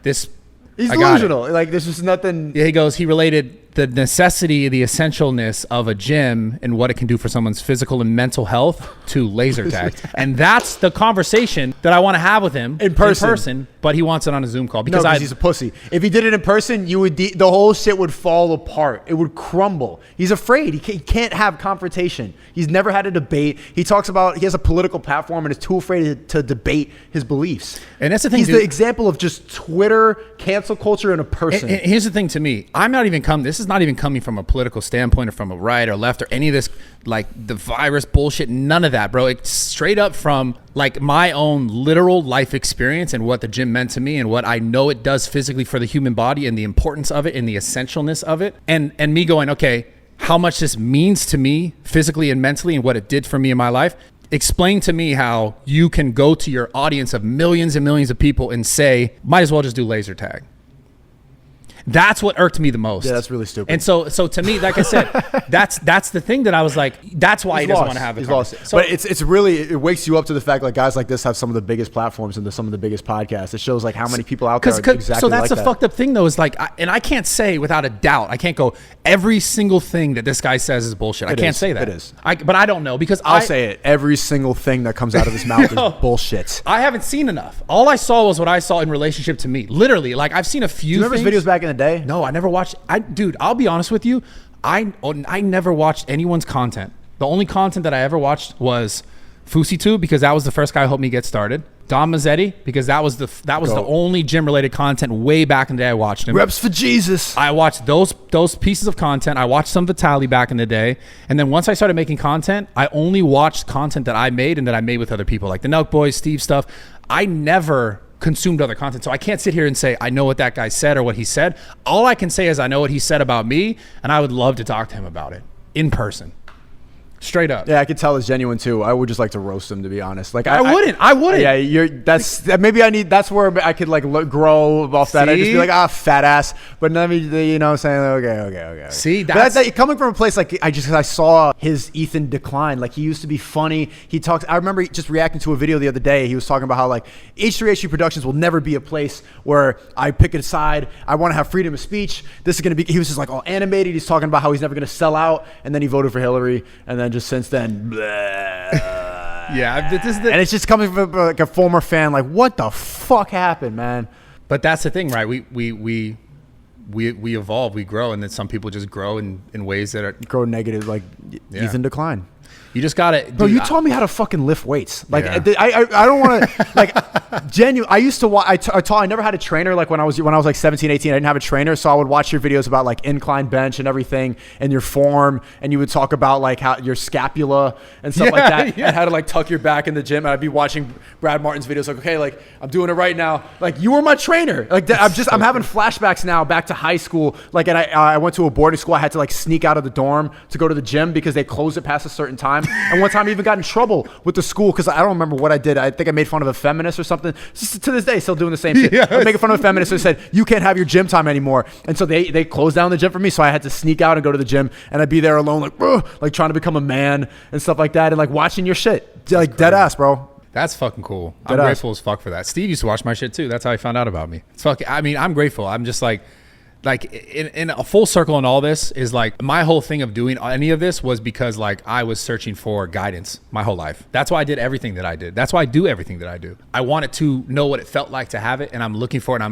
this. He's delusional. Like, there's just nothing. Yeah, he goes, he related the necessity, the essentialness of a gym and what it can do for someone's physical and mental health to laser tag. And that's the conversation that I want to have with him in person, but he wants it on a Zoom call because he's a pussy. If he did it in person, the whole shit would fall apart. It would crumble. He's afraid. He can't have confrontation. He's never had a debate. He talks about he has a political platform and is too afraid to debate his beliefs. And that's the thing. He's the example of just Twitter cancel culture in a person. And here's the thing to me. This is not even coming from a political standpoint or from a right or left or any of this, like the virus bullshit, none of that, bro. It's straight up from like my own literal life experience and what the gym meant to me and what I know it does physically for the human body and the importance of it and the essentialness of it. And me going, okay, how much this means to me physically and mentally and what it did for me in my life. explain to me how you can go to your audience of millions and millions of people and say, might as well just do laser tag. That's what irked me the most. Yeah, that's really stupid. And so to me, like I said, that's the thing that I was like, that's why he doesn't want to have a conversation. So, but it's really, it wakes you up to the fact like guys like this have some of the biggest platforms and some of the biggest podcasts. It shows like how many people out there are exactly so that's like the that. fucked up thing though, is like, and I can't say without a doubt, I can't go every single thing that this guy says is bullshit. I can't say that. It is. But I don't know because I'll say it. Every single thing that comes out of his mouth is bullshit. I haven't seen enough. All I saw was what I saw in relationship to me. Literally, like I've seen a few. Do you remember his videos back in the day? No, I never watched. Dude, I'll be honest with you. I never watched anyone's content. The only content that I ever watched was FusiTube because that was the first guy who helped me get started. Dom Mazzetti because that was the only gym related content way back in the day I watched him. Reps for Jesus. I watched those pieces of content. I watched some Vitaly back in the day, and then once I started making content, I only watched content that I made and that I made with other people, like the Nelk Boys, Steve stuff. I never consumed other content, so I can't sit here and say I know what that guy said or what he said. All I can say is I know what he said about me, and I would love to talk to him about it in person. Straight up. Yeah, I could tell it's genuine too. I would just like to roast him, to be honest. Like I wouldn't. Yeah, that's where I could like grow off that. I'd just be like, fat ass. But let me, you know, saying okay. See, that's coming from a place like I saw his Ethan decline. Like he used to be funny. He talks. I remember just reacting to a video the other day. He was talking about how like H3H3 Productions will never be a place where I pick a side. I want to have freedom of speech. This is gonna be. He was just like all animated. He's talking about how he's never gonna sell out, and then he voted for Hillary, and then just since then, yeah, and it's just coming from like a former fan. Like, what the fuck happened, man? But that's the thing, right? We evolve, we grow, and then some people just grow in ways that are grow negative, like he's in decline. You just gotta, bro. You taught me how to fucking lift weights. Like I don't want to like genuine. I used to watch. I never had a trainer. Like when I was like 17, 18, I didn't have a trainer, so I would watch your videos about like incline bench and everything, and your form, and you would talk about like how your scapula and stuff like that, and how to like tuck your back in the gym. And I'd be watching Brad Martin's videos, like okay, like I'm doing it right now. Like you were my trainer. Like I'm having flashbacks now back to high school. Like and I went to a boarding school. I had to like sneak out of the dorm to go to the gym because they closed it past a certain time. And one time I even got in trouble with the school because I don't remember what I did. I think I made fun of a feminist or something. Just to this day, still doing the same shit. Yes. I was making fun of a feminist who said, you can't have your gym time anymore. And so they closed down the gym for me. So I had to sneak out and go to the gym. And I'd be there alone like trying to become a man and stuff like that. And like watching your shit. Like dead ass, bro. That's fucking cool. I'm grateful as fuck for that. Steve used to watch my shit too. That's how he found out about me. It's fucking, I mean, I'm grateful. I'm just like in a full circle in all this is like my whole thing of doing any of this was because like I was searching for guidance my whole life. That's why I did everything that I did. That's why I do everything that I do. I wanted to know what it felt like to have it, and I'm looking for it,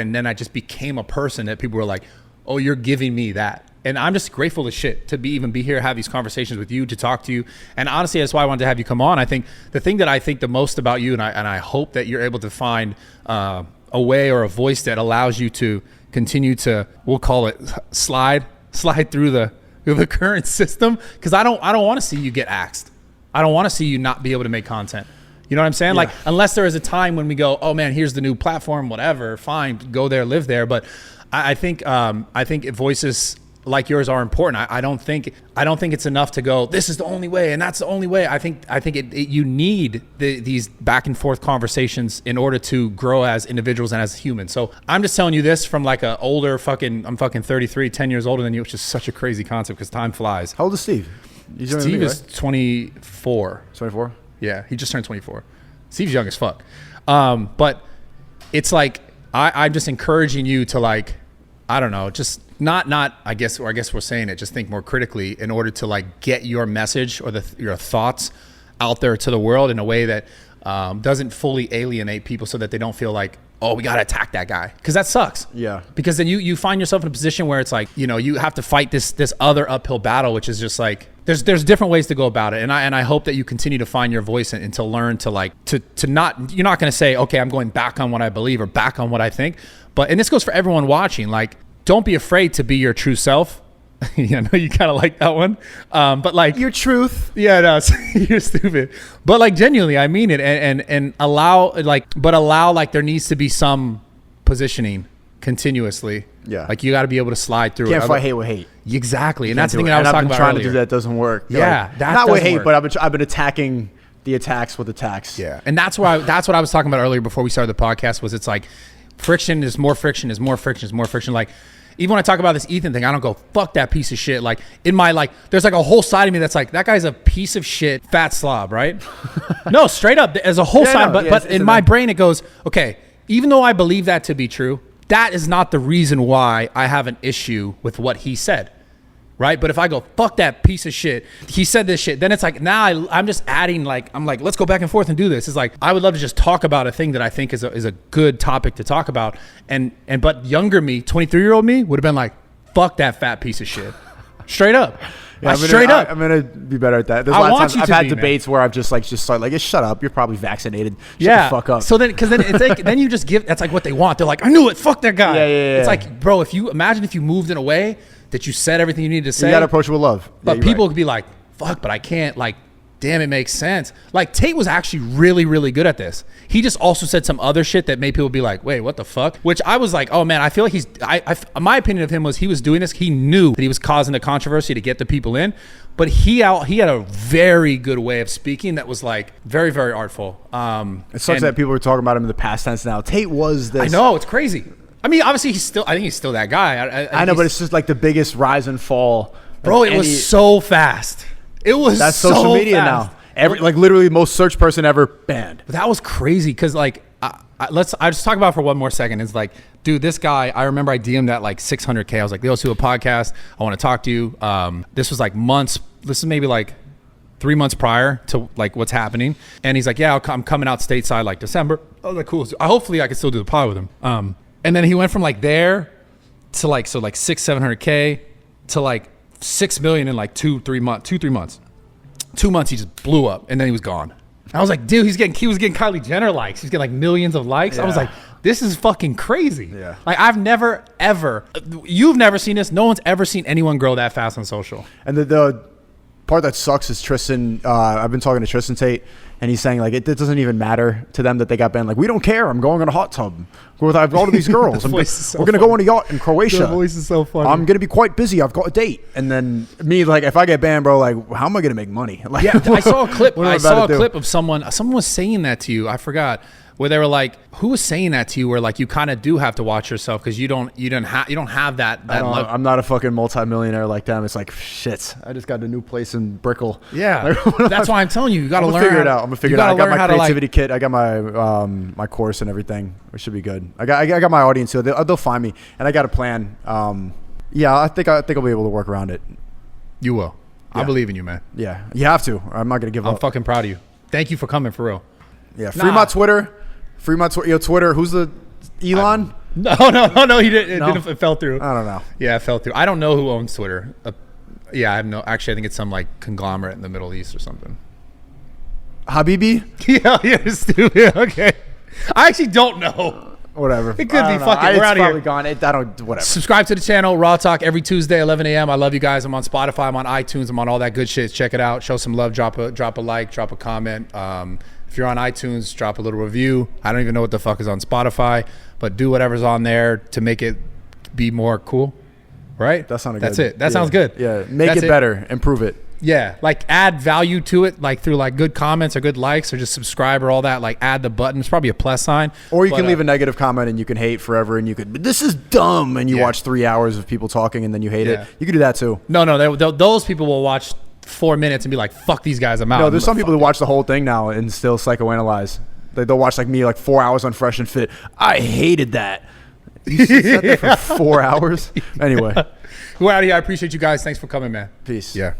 and then I just became a person that people were like, oh, you're giving me that. And I'm just grateful as shit to even be here, have these conversations with you, to talk to you. And honestly, that's why I wanted to have you come on. I think the thing that I think the most about you, and I hope that you're able to find a way or a voice that allows you to continue to, we'll call it slide through the current system, because I don't want to see you get axed. I don't want to see you not be able to make content. You know what I'm saying? Yeah. Like unless there is a time when we go, oh man, here's the new platform, whatever, fine, go there, live there. But I think voices like yours are important. I don't think it's enough to go, this is the only way and that's the only way. I think you need these back and forth conversations in order to grow as individuals and as humans. So I'm just telling you this from like a older I'm fucking 33, 10 years older than you, which is such a crazy concept because time flies. How old is Steve? Steve is 24. 24? Yeah, he just turned 24. Steve's young as fuck. But it's like, I'm just encouraging you to like, I don't know, just not I guess we're saying it, just think more critically in order to like get your message or your thoughts out there to the world in a way that doesn't fully alienate people, so that they don't feel like, oh, we got to attack that guy, because that sucks. Yeah. Because then you find yourself in a position where it's like, you know, you have to fight this other uphill battle, which is just like, there's different ways to go about it. And I hope that you continue to find your voice and to learn to like, to not, you're not going to say, okay, I'm going back on what I believe or back on what I think. But, and this goes for everyone watching, like, don't be afraid to be your true self. I know you kind of like that one. But like your truth. Yeah, no, you're stupid. But like genuinely, I mean it, and allow like there needs to be some positioning continuously. Yeah. Like you got to be able to slide through. Can't fight hate with hate. Exactly. And that's the thing that I was talking about earlier. earlier. To do that doesn't work. Yeah. Like, not with hate, but I've been attacking the attacks with attacks. Yeah. And that's what I was talking about earlier before we started the podcast, was it's like friction is more friction is more friction is more friction. Like, even when I talk about this Ethan thing, I don't go, fuck that piece of shit. Like, in my, like, there's like a whole side of me that's like, that guy's a piece of shit, fat slob, right? No, straight up, as a whole side. But in my brain, it goes, okay, even though I believe that to be true, that is not the reason why I have an issue with what he said, right? But if I go, fuck that piece of shit, he said this shit, then it's like, now I'm just adding, like, I'm like, let's go back and forth and do this. It's like, I would love to just talk about a thing that I think is a good topic to talk about. But younger me, 23-year-old me, would have been like, fuck that fat piece of shit. Straight up. Yeah, I'm gonna be better at that. There's a lot of times I've had debates where I've just started like, shut up, you're probably vaccinated. Shut the fuck up. So then, because then it's like, then you just give, that's like what they want. They're like, I knew it, fuck that guy. Yeah. It's like, bro, if you moved in a way that you said everything you needed to say. You gotta approach it with love. But people could be like, fuck, but I can't, like, damn, it makes sense. Like, Tate was actually really, really good at this. He just also said some other shit that made people be like, wait, what the fuck? Which I was like, oh man, I feel like my opinion of him was he was doing this. He knew that he was causing a controversy to get the people in, but he had a very good way of speaking that was like very, very artful. It sucks that people are talking about him in the past tense now. Tate was this. I know, it's crazy. I mean, obviously I think he's still that guy. I know, but it's just like the biggest rise and fall. Bro, it was so fast. It was that's so social media fast. now. Like literally most searched person ever banned. But that was crazy because like I just talk about it for one more second. It's like, dude, this guy, I remember I DM'd at like 600K. I was like, let's do a podcast. I want to talk to you. This was like months. This is maybe like 3 months prior to like what's happening. And he's like, yeah, I'm coming out stateside like December. I was like, cool. So hopefully I can still do the pod with him. And then he went from like there to like, so like 700K to like 6 million in like 2-3 months. 2 months he just blew up and then he was gone. I was like, dude, he was getting Kylie Jenner likes. He's getting like millions of likes. Yeah. I was like, this is fucking crazy. Yeah. Like I've never ever, you've never seen this. No one's ever seen anyone grow that fast on social. And the part that sucks is Tristan. I've been talking to Tristan Tate, and he's saying like it doesn't even matter to them that they got banned. Like, we don't care. I'm going in a hot tub with all of these girls. We're gonna go on a yacht in Croatia. The voice is so funny. I'm gonna be quite busy. I've got a date. And then me, like, if I get banned, bro, like, how am I gonna make money? Like, yeah, I saw a clip. I saw a clip of someone was saying that to you. I forgot. Where they were like, who was saying that to you? Where like you kind of do have to watch yourself because you don't have that. I'm not a fucking multimillionaire like them. It's like, shit, I just got a new place in Brickell. Yeah, that's why I'm telling you, you got to learn. Figure it out. I'm gonna figure it out. I got my creativity kit. I got my my course and everything. It should be good. I got my audience, so they'll find me, and I got a plan. Yeah, I think I'll be able to work around it. You will. Yeah. I believe in you, man. Yeah, you have to. I'm not gonna give up. I'm fucking proud of you. Thank you for coming, for real. Yeah, free my Twitter. Free my Twitter. Who's the Elon? No. He didn't. It fell through. I don't know. Yeah, it fell through. I don't know who owns Twitter. Yeah, I have no. Actually, I think it's some like conglomerate in the Middle East or something. Habibi? Yeah, stupid. Okay. I actually don't know. Whatever. It could be. Fuck it. We're out of here. Gone. Whatever. Subscribe to the channel, RAWTALK, every Tuesday, 11 a.m. I love you guys. I'm on Spotify. I'm on iTunes. I'm on all that good shit. Check it out. Show some love. Drop a like. Drop a comment. If you're on iTunes, drop a little review. I don't even know what the fuck is on Spotify, but do whatever's on there to make it be more cool. Right? That's it. That sounds good. Yeah. Make it better. Improve it. Yeah. Like add value to it, like through like good comments or good likes or just subscribe or all that. Like add the button. It's probably a plus sign. Or you can leave a negative comment and you can hate forever and you could, this is dumb. And you watch 3 hours of people talking and then you hate it. You can do that too. No. Those people will watch 4 minutes and be like, fuck these guys, I'm out. No, there's some people who watch the whole thing now and still psychoanalyze. They'll watch like me, like 4 hours on Fresh and Fit. I hated that. You sat there for 4 hours? Anyway. We're out of here. I appreciate you guys. Thanks for coming, man. Peace. Yeah.